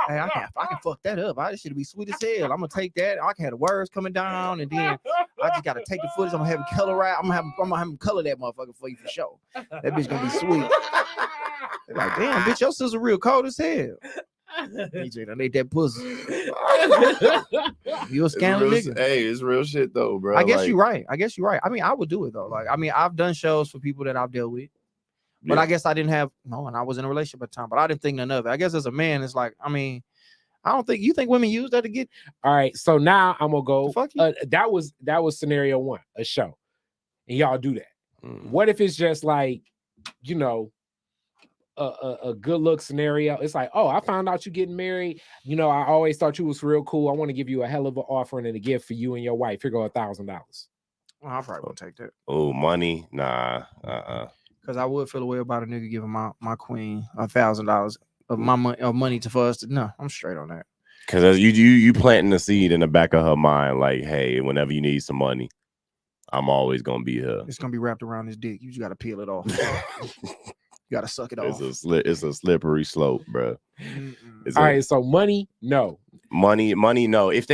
Hey, I can fuck that up. This shit be sweet as hell. I'm gonna take that. I can have the words coming down, and then I just gotta take the footage. I'm gonna have him color out. I'm gonna have him color that motherfucker for you for sure. That bitch gonna be sweet. They're like, damn, bitch, your sizzle real cold as hell. EJ done ate that pussy. You a scandal nigga. Hey, it's real shit though, bro. I guess you're right. I mean, I would do it though. Like, I mean, I've done shows for people that I've dealt with. But I guess I didn't have and I was in a relationship at the time, but I didn't think none of it. I guess as a man, it's like, I mean, I don't think you think women use that to get. All right, so now I'm gonna go. Fuck you. That was scenario one, a show, and y'all do that. What if it's just like, you know, a good look scenario? It's like, oh, I found out you getting married. You know, I always thought you was real cool. I want to give you a hell of an offering and a gift for you and your wife. Here go $1,000. Well, I probably won't take that. Oh, money? Nah. Because I would feel a way about a nigga giving my queen $1,000 of my money for us to. No, I'm straight on that. Because you planting the seed in the back of her mind, like, hey, whenever you need some money, I'm always gonna be here. It's gonna be wrapped around his dick. You just gotta peel it off. You gotta suck it off. It's a slippery slope, bro. All right, so money, no. Money, no. Even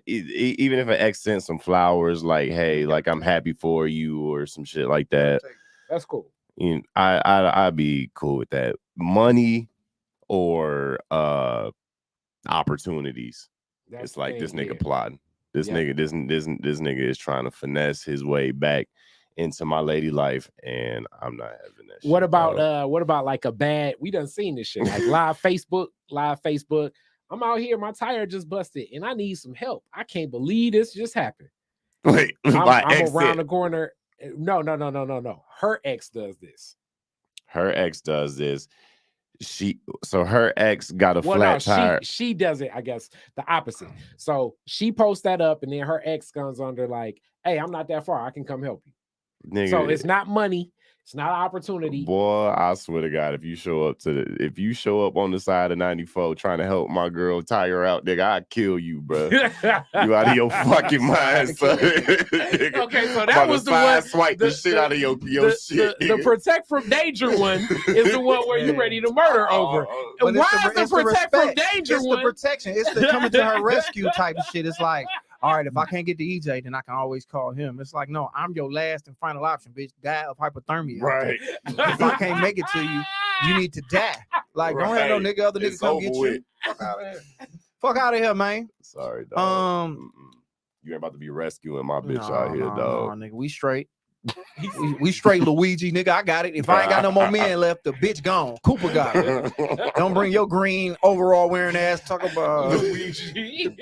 if an ex sent some flowers, like, hey, like I'm happy for you or some shit like that. That's cool. You know, I'd be cool with that. Money or opportunities. It's like this nigga plotting. This nigga is trying to finesse his way back into my lady life, and I'm not having that. What about like a bad? We done seen this shit like live Facebook. I'm out here, my tire just busted, and I need some help. I can't believe this just happened. Wait, I'm around the corner. No. Her ex does this. Her ex does this. Her ex got a flat tire. She does it, I guess, the opposite. So she posts that up, and then her ex comes under like, hey, I'm not that far. I can come help you. Nigga, so it's not money. It's not an opportunity. Boy, I swear to God, if you show up on the side of 94 trying to help my girl tire out, nigga, I'd kill you, bro. You out of your fucking mind, son. Okay, so that was the one. Swipe the shit out of your shit. The protect from danger one is the one where you're ready to murder over. And why is the protect from danger one? It's the protection. It's the coming to her rescue type of shit. It's like, all right, if I can't get to EJ, then I can always call him. It's like, no, I'm your last and final option, bitch. Die of hypothermia. Right. If I can't make it to you, you need to die. Like, don't have no nigga, other nigga come get you. Fuck out of here. Fuck out of here, man. Sorry, dog. You ain't about to be rescuing my bitch out here, dog. No, nigga, we straight. we straight, Luigi, nigga. I got it. If I ain't got no more men left, the bitch gone. Cooper got it. Don't bring your green overall wearing ass. Talk about Luigi.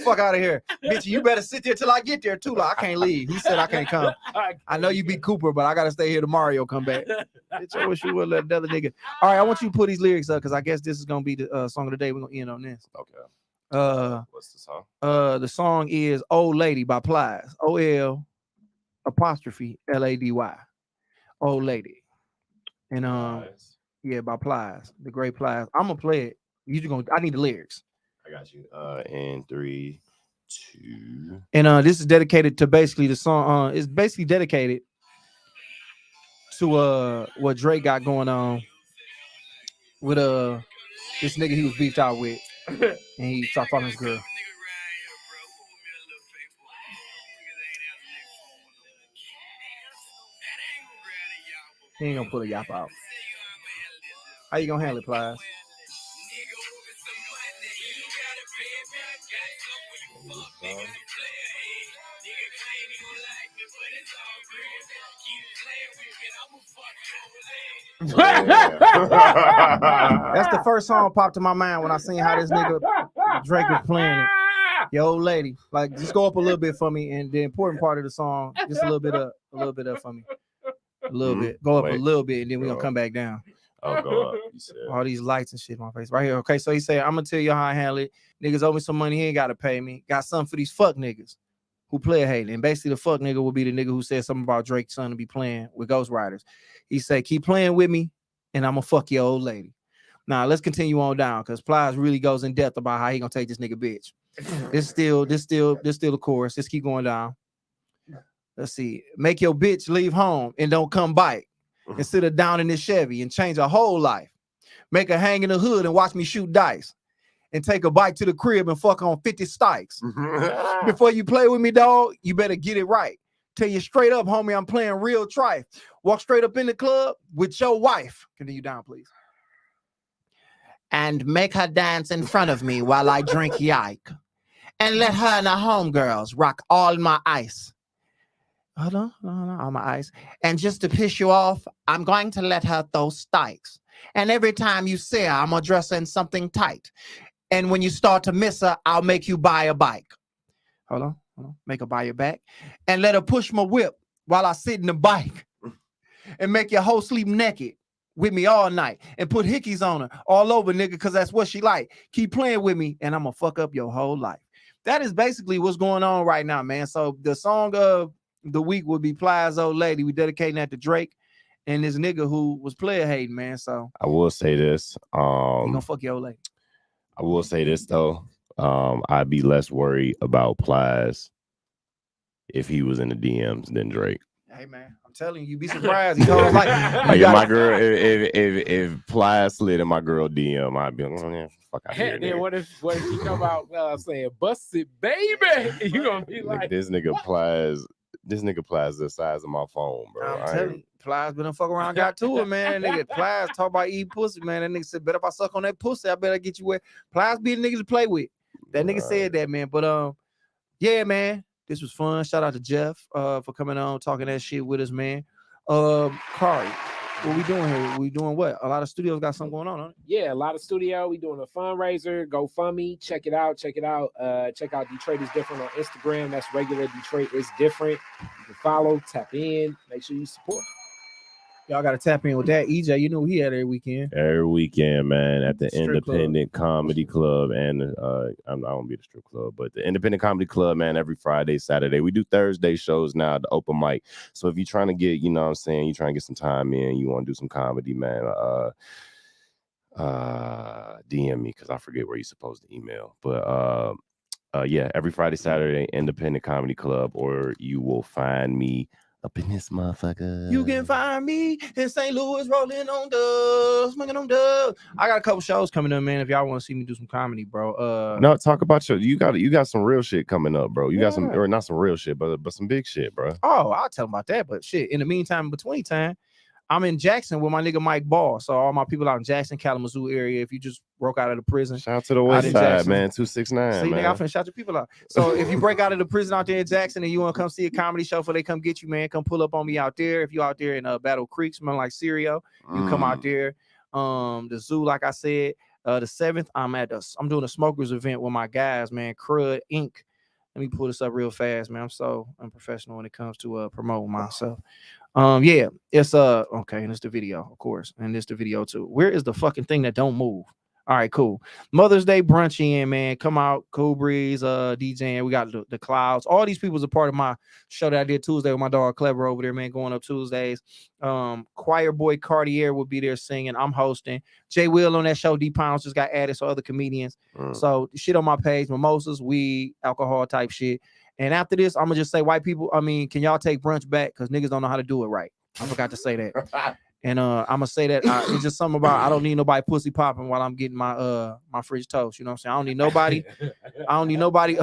Fuck out of here, bitch. You better sit there till I get there too. Like, I can't leave. He said I can't come. I know you beat Cooper, but I gotta stay here till Mario come back. Bitch, I wish you would let another nigga. All right, I want you to put these lyrics up because I guess this is gonna be the song of the day. We're gonna end on this. Okay. What's the song? The song is "Old Lady" by Plies. OL apostrophe LADY. Old Lady. And yeah, by Plies, the great Plies. I'm gonna play it. I need the lyrics. I got you. And 3, 2. And this is dedicated to basically the song. It's basically dedicated to what Drake got going on with this nigga he was beefed out with, and he started following his girl. He ain't gonna pull a yap out. How you gonna handle it, Plies? That's the first song popped in my mind when I seen how this nigga Drake was playing it. Your old lady, like, just go up a little bit for me, and the important part of the song, just a little bit up for me, a little bit. Go up a little bit, and then we gonna come back down. Oh, go up. All these lights and shit in my face right here. Okay, so he said, I'm gonna tell you how I handle it. Niggas owe me some money, he ain't gotta pay me. Got something for these fuck niggas who play hating. And basically the fuck nigga will be the nigga who said something about Drake's son to be playing with Ghost Riders. He said, keep playing with me, and I'm gonna fuck your old lady. Now let's continue on down because Plies really goes in depth about how he gonna take this nigga bitch. This still a chorus. Let's keep going down. Let's see. Make your bitch leave home and don't come back. And sit her down in this Chevy and change her whole life. Make her hang in the hood and watch me shoot dice. And take a bike to the crib and fuck on 50 stikes. Before you play with me, dog, you better get it right. Tell you straight up, homie, I'm playing real trife. Walk straight up in the club with your wife. Continue down, please. And make her dance in front of me while I drink yike. And let her and her homegirls rock all my ice. Hold on, all my ice. And just to piss you off, I'm going to let her throw stikes. And every time you see her, I'm going to dress her in something tight. And when you start to miss her, I'll make you buy a bike. Hold on. Make her buy your back. And let her push my whip while I sit in the bike. And make your hoe sleep naked with me all night. And put hickeys on her all over, nigga, because that's what she like. Keep playing with me, and I'm going to fuck up your whole life. That is basically what's going on right now, man. So the song of the week would be Plies Old Lady. We dedicating that to Drake and this nigga who was player hating, man. So I will say this. You gonna fuck your old lady. I will say this though. I'd be less worried about Plies if he was in the DMs than Drake. Hey man, I'm telling you, you'd be surprised. He goes like if my girl, if Plies slid in my girl DM, I'd be like, oh, yeah, fuck out here. Then what if she come out saying, bust it, baby? You gonna be like, this nigga Plies. This nigga Plies the size of my phone, bro. I'm telling you, Plies been a fuck around, got to it, man. That nigga Plies talk about eating pussy, man. That nigga said, better if I suck on that pussy, I better get you where Plies be the nigga to play with. That nigga said that, man. But yeah, man, this was fun. Shout out to Jeff for coming on, talking that shit with us, man. Kari, what we doing here? We doing what? A lot of studios got something going on, huh? Yeah, a lot of studio. We doing a fundraiser. GoFundMe. Check it out. Check out Detroit is Different on Instagram. That's regular Detroit is Different. You can follow, tap in, make sure you support. Y'all got to tap in with that. EJ, you know he had every weekend. Every weekend, man, at the Strip Independent Comedy Club, and I won't be the strip club, but the Independent Comedy Club, man, every Friday, Saturday. We do Thursday shows now, the open mic. So if you're trying to get, you know what I'm saying, you're trying to get some time in, you want to do some comedy, man, DM me because I forget where you're supposed to email. But yeah, every Friday, Saturday, Independent Comedy Club, or you will find me up in this motherfucker. You can find me in St. Louis rolling on dubs, smoking on dubs. I got a couple shows coming up, man. If y'all want to see me do some comedy, bro. No, talk about you got some real shit coming up, bro. You got some, or not some real shit, but some big shit, bro. Oh, I'll tell them about that. But shit, in the meantime, between time, I'm in Jackson with my nigga Mike Ball. So all my people out in Jackson, Kalamazoo area, if you just broke out of the prison. Shout out to the West Side, man. 269. See, nigga, I'm finna shout your people out. So if you break out of the prison out there in Jackson and you want to come see a comedy show before they come get you, man, come pull up on me out there. If you out there in Battle Creek, smelling like cereal, you come out there. The zoo, like I said, the 7th, I'm doing a smokers event with my guys, man. Crud Inc. Let me pull this up real fast, man. I'm so unprofessional when it comes to promoting myself. Yeah, it's okay, and it's the video, of course, and it's the video too. Where is the fucking thing that don't move? All right, cool. Mother's Day brunch in, man. Come out, Cool Breeze, DJing. We got the Clouds. All these people are part of my show that I did Tuesday with my dog Clever over there, man. Going up Tuesdays. Choir Boy Cartier will be there singing. I'm hosting. Jay Will on that show. D Pounds just got added, so other comedians. So shit on my page: mimosas, weed, alcohol type shit. And after this, I'm gonna just say, white people, can y'all take brunch back? Because niggas don't know how to do it right. I forgot to say that. And I'm gonna say that it's just something about I don't need nobody pussy popping while I'm getting my my fridge toast. You know what I'm saying? I don't need nobody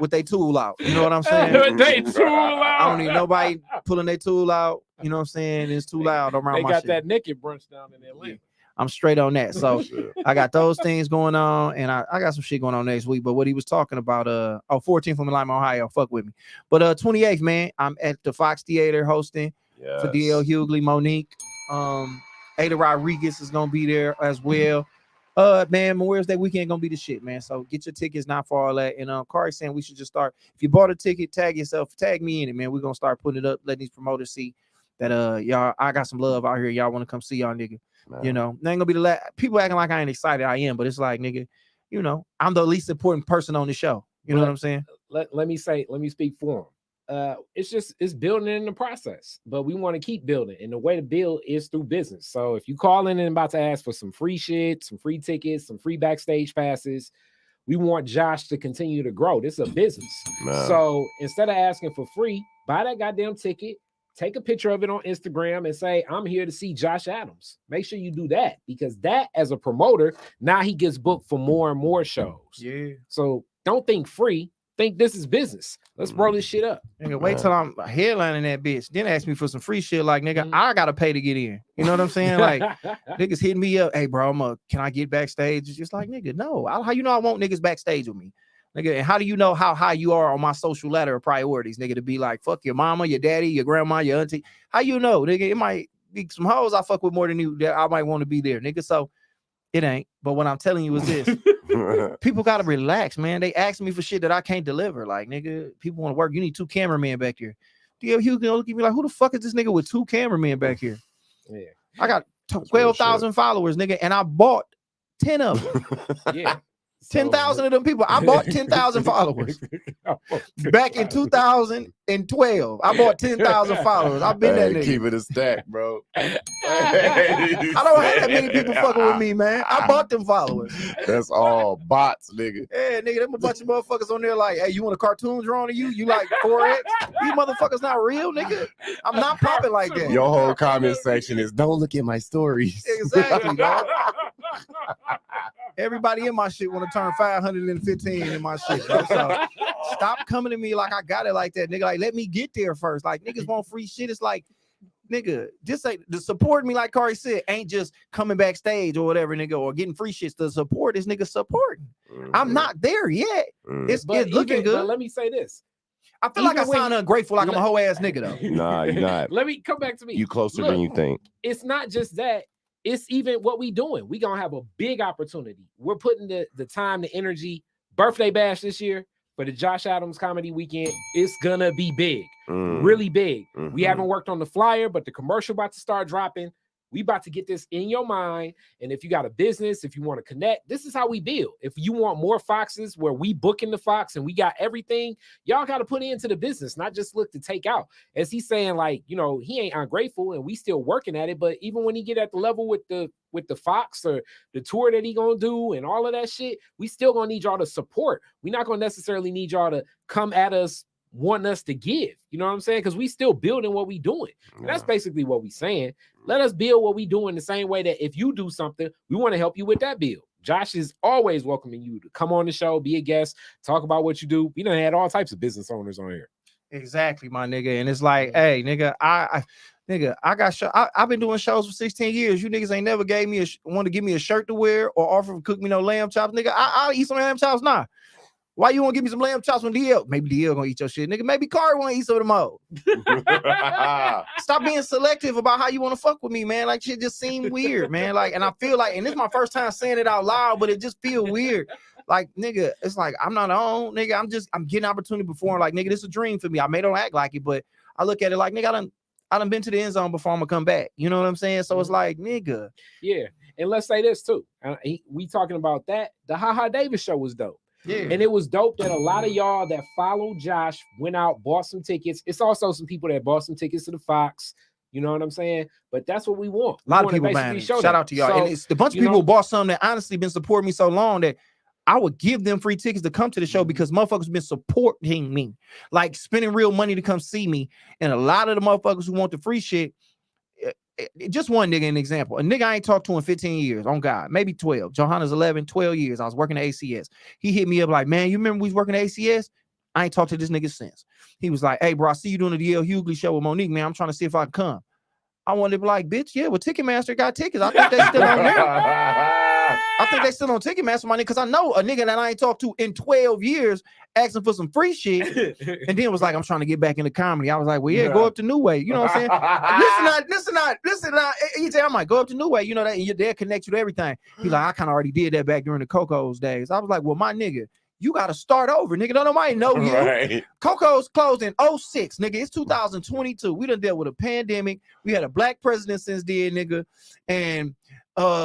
with their tool out. You know what I'm saying? They tool out. I don't need nobody pulling their tool out. You know what I'm saying? It's too loud around they my got shit. that naked brunch down in Atlanta. I'm straight on that. So I got those things going on, and I got some shit going on next week. But what he was talking about, 14th from Lima, Ohio, fuck with me. But 28th, man, I'm at the Fox Theater hosting for DL Hughley, Monique. Ada Rodriguez is gonna be there as well. Man, Memorial Day weekend gonna be the shit, man. So get your tickets, not for all that. And Kari saying we should just start. If you bought a ticket, tag yourself, tag me in it, man. We're gonna start putting it up, letting these promoters see that y'all, I got some love out here. Y'all want to come see y'all, nigga. Man. You know, ain't gonna be the people acting like I ain't excited. I am, but it's like, nigga, you know, I'm the least important person on the show. You know what I'm saying? Let me speak for it's building in the process, but we want to keep building, and the way to build is through business. So if you call in and about to ask for some free shit, some free tickets, some free backstage passes, we want Josh to continue to grow. This is a business. So instead of asking for free, buy that goddamn ticket, take a picture of it on Instagram and say, I'm here to see Josh Adams. Make sure you do that, because that, as a promoter, now he gets booked for more and more shows. Yeah. So don't think free. Think this is business. Let's roll this shit up. Nigga, wait till I'm headlining that bitch. Then ask me for some free shit. Like, nigga, I gotta pay to get in. You know what I'm saying? Like, niggas hitting me up. Hey, bro, can I get backstage? It's just like, nigga, no. How you know I want niggas backstage with me? Nigga, and how do you know how high you are on my social ladder of priorities, nigga, to be like, fuck your mama, your daddy, your grandma, your auntie? How you know, nigga? It might be some hoes I fuck with more than you that I might want to be there, nigga. So it ain't. But what I'm telling you is this. People gotta relax, man. They ask me for shit that I can't deliver. Like, nigga, people want to work. You need 2 cameramen back here. DL Hughes gonna look at me like, who the fuck is this nigga with 2 cameramen back here? Yeah, I got 12,000 followers, nigga, and I bought 10 of them. Yeah. 10,000 of them people. I bought 10,000 followers back in 2012. I bought 10,000 followers. I've been that nigga. Keep it a stack, bro. I don't have that many people fucking with me, man. I bought them followers. That's all bots, nigga. Yeah, nigga, them a bunch of motherfuckers on there like, hey, you want a cartoon drawn of you? You like 4X? These motherfuckers not real, nigga. I'm not popping like that. Your whole comment section is, don't look at my stories. Exactly, dog. Everybody in my shit want to turn 515 in my shit, bro. So stop coming to me like I got it like that, nigga. Like, let me get there first. Like, niggas want free shit. It's like, nigga, just like the support me, like Kari said, ain't just coming backstage or whatever, nigga, or getting free shit. The support is nigga supporting. I'm not there yet. It's looking good. But let me say this. I feel like I sound ungrateful, like I'm a hoe ass nigga though. Nah, you're not. Let me come back to me. You closer than you think. It's not just that. It's even what we doing. We gonna have a big opportunity. We're putting the time, the energy. Birthday bash this year for the Josh Adams comedy weekend. It's gonna be big, really big. We haven't worked on the flyer, but the commercial about to start dropping. We about to get this in your mind. And if you got a business, if you want to connect, this is how we build. If you want more Foxes where we book in the Fox and we got everything, y'all got to put into the business, not just look to take out. As he's saying, like, you know, he ain't ungrateful and we still working at it. But even when he get at the level with the Fox or the tour that he gonna do and all of that shit, we still gonna need y'all to support. We're not gonna necessarily need y'all to come at us wanting us to give, you know what I'm saying? Because we still building what we doing. And that's basically what we saying. Let us build what we doing the same way that if you do something, we want to help you with that build. Josh is always welcoming you to come on the show, be a guest, talk about what you do. We done had all types of business owners on here. Exactly, my nigga. And it's like, hey, nigga, I got show. I've been doing shows for 16 years. You niggas ain't never gave me want to give me a shirt to wear or offer to cook me no lamb chops, nigga. I'll eat some lamb chops now. Why you want to give me some lamb chops when DL? Maybe DL gonna eat your shit, nigga. Maybe Kari want to eat some of them all. Stop being selective about how you want to fuck with me, man. Like, shit just seem weird, man. Like, and I feel like, and this is my first time saying it out loud, but it just feel weird. Like, nigga, it's like I'm not on, nigga. I'm getting opportunity before. Like, nigga, this is a dream for me. I may don't act like it, but I look at it like, nigga, I done been to the end zone before I'm gonna come back. You know what I'm saying? So it's like, nigga. Yeah, and let's say this too. We talking about that. The Ha Davis show was dope. Yeah, and it was dope that a lot of y'all that follow Josh went out, bought some tickets. It's also some people that bought some tickets to the Fox. You know what I'm saying? But that's what we want. A lot of people, man. Shout out to y'all. So, and it's the bunch of people who bought some that honestly been supporting me so long that I would give them free tickets to come to the show because motherfuckers been supporting me, like spending real money to come see me. And a lot of the motherfuckers who want the free shit. Just one nigga, an example. A nigga I ain't talked to in 15 years. On God, maybe 12. Johanna's 11, 12 years. I was working at ACS. He hit me up like, man, you remember we was working at ACS? I ain't talked to this nigga since. He was like, hey, bro, I see you doing the DL Hughley show with Monique, man. I'm trying to see if I can come. I wanted to be like, bitch, yeah, well, Ticketmaster got tickets. I think they still on there. I think they still on Ticketmaster, my nigga, because I know a nigga that I ain't talked to in 12 years asking for some free shit, and then was like, I'm trying to get back into comedy. I was like, well, yeah, go up to New Way. You know what I'm saying? listen not. EJ, I'm like, go up to New Way. You know that they'll connect you to everything. He like, I kind of already did that back during the Coco's days. I was like, well, my nigga, you got to start over, nigga. Don't nobody know you. Right. Coco's closed in 06, nigga. It's 2022. We done dealt with a pandemic. We had a black president since then, nigga. And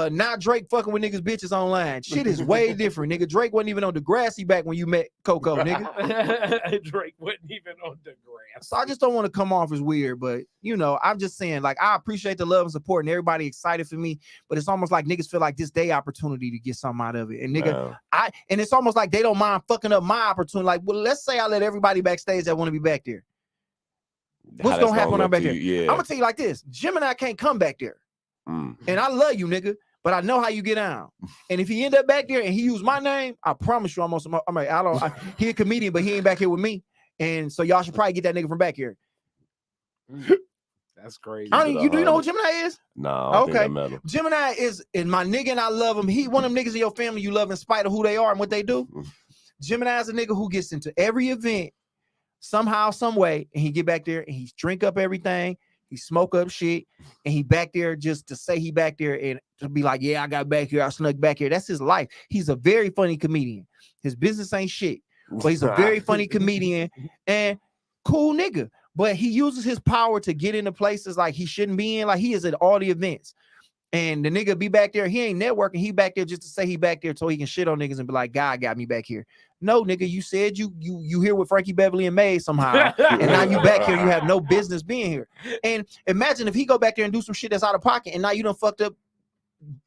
not Drake fucking with niggas bitches online. Shit is way different, nigga. Drake wasn't even on Degrassi back when you met Coco, nigga. Drake wasn't even on Degrassi. So I just don't want to come off as weird, but you know, I'm just saying, like, I appreciate the love and support and everybody excited for me, but it's almost like niggas feel like this day opportunity to get something out of it. And nigga, and it's almost like they don't mind fucking up my opportunity. Like, well, let's say I let everybody backstage that want to be back there. What's gonna happen when I'm back there? I'm gonna tell you like this: Gemini can't come back there. And I love you, nigga, but I know how you get down. And if he end up back there and he use my name, I promise you, he a comedian, but he ain't back here with me. And so y'all should probably get that nigga from back here. That's crazy. You do you know who Gemini is? No. Okay. Gemini is my nigga, and I love him. He one of them niggas in your family you love in spite of who they are and what they do. Gemini is a nigga who gets into every event somehow, some way, and he get back there and he drink up everything. He smoke up shit, and he back there just to say he back there and to be like, yeah, I got back here, I snuck back here. That's his life. He's a very funny comedian. His business ain't shit, but he's a very funny comedian and cool nigga. But he uses his power to get into places like he shouldn't be in. Like he is at all the events. And the nigga be back there, he ain't networking. He back there just to say he back there so he can shit on niggas and be like, God got me back here. No, nigga, you said you here with Frankie Beverly and Maze somehow, and now you back here. You have no business being here. And imagine if he go back there and do some shit that's out of pocket, and now you done fucked up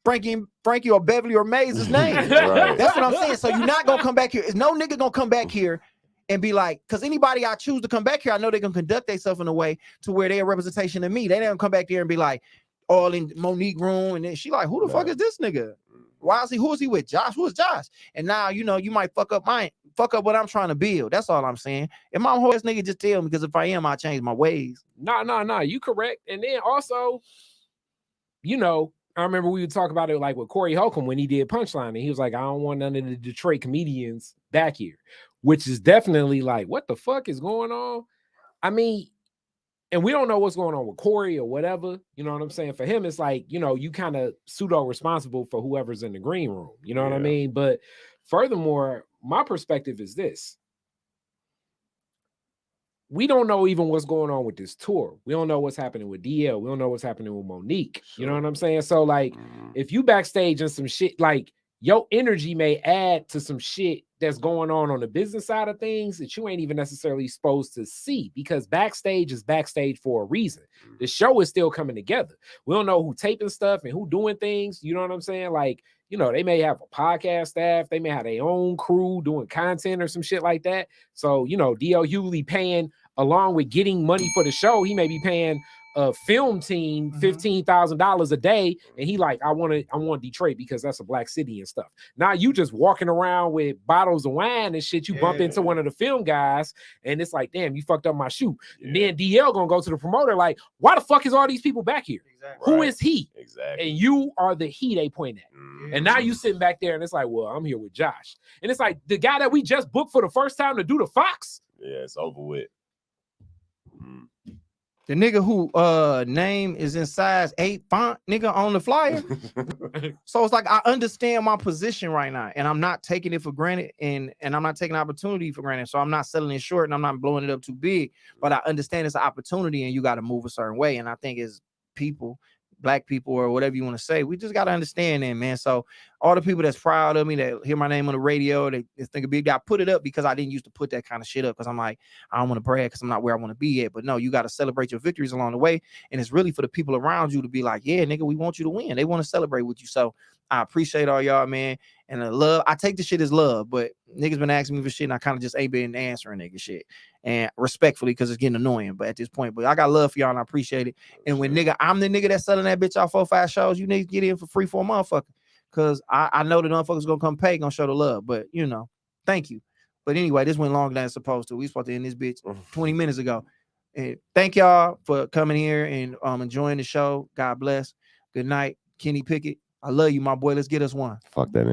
Frankie or Beverly or Maze's name. Right. That's what I'm saying. So you're not gonna come back here. No nigga gonna come back here and be like, because anybody I choose to come back here, I know they're gonna conduct themselves in a way to where they're a representation of me. They don't come back there and be like, all in Monique room, and then she like, who the fuck is this nigga? Why is he? Who is he with? Josh? Who is Josh? And now you know you might fuck up what I'm trying to build. That's all I'm saying. If my whole ass nigga just tell me, because if I am, I change my ways. No, you correct. And then also, you know, I remember we would talk about it like with Corey Holcomb when he did Punchline, and he was like, I don't want none of the Detroit comedians back here, which is definitely like, what the fuck is going on? I mean, and we don't know what's going on with Corey or whatever. You know what I'm saying? For him, it's like, you know, you kind of pseudo responsible for whoever's in the green room. You know what I mean? But furthermore, my perspective is this. We don't know even what's going on with this tour. We don't know what's happening with DL. We don't know what's happening with Monique. Sure. You know what I'm saying? So like, if you backstage and some shit, like your energy may add to some shit that's going on the business side of things that you ain't even necessarily supposed to see, because backstage is backstage for a reason. The show is still coming together. We don't know who taping stuff and who doing things. You know what I'm saying? Like, you know, they may have a podcast staff. They may have their own crew doing content or some shit like that. So, you know, DL Hughley paying, along with getting money for the show, he may be paying a film team $15,000 a day, and he like, I want Detroit because that's a black city and stuff. Now you just walking around with bottles of wine and shit. You bump into one of the film guys, and it's like, damn, you fucked up my shoot. And then DL gonna go to the promoter like, why the fuck is all these people back here? Exactly. Who is he? Exactly. And you are the he they point at. And now you sitting back there, and it's like, well, I'm here with Josh, and it's like the guy that we just booked for the first time to do the Fox. Yeah, it's over with. The nigga who name is in size 8 font, nigga, on the flyer. So it's like, I understand my position right now, and I'm not taking it for granted, and I'm not taking opportunity for granted. So I'm not selling it short, and I'm not blowing it up too big, but I understand it's an opportunity, and you got to move a certain way. And I think as people, black people or whatever you want to say, we just got to understand that, man. So all the people that's proud of me, that hear my name on the radio, they think a big guy, put it up, because I didn't used to put that kind of shit up, because I'm like, I don't want to brag because I'm not where I want to be at. But no, you got to celebrate your victories along the way. And it's really for the people around you to be like, yeah, nigga, we want you to win. They want to celebrate with you. So I appreciate all y'all, man. And the love, I take the shit as love, but niggas been asking me for shit, and I kind of just ain't been answering nigga shit. And respectfully, because it's getting annoying, but at this point, but I got love for y'all, and I appreciate it. And when nigga, I'm the nigga that's selling that bitch off 4-5 shows, you niggas get in for free for a motherfucker. Because I know the motherfuckers gonna come pay, gonna show the love. But you know, thank you. But anyway, this went longer than it's supposed to. We supposed to end this bitch 20 minutes ago. And thank y'all for coming here and enjoying the show. God bless. Good night, Kenny Pickett. I love you, my boy. Let's get us one. Fuck that.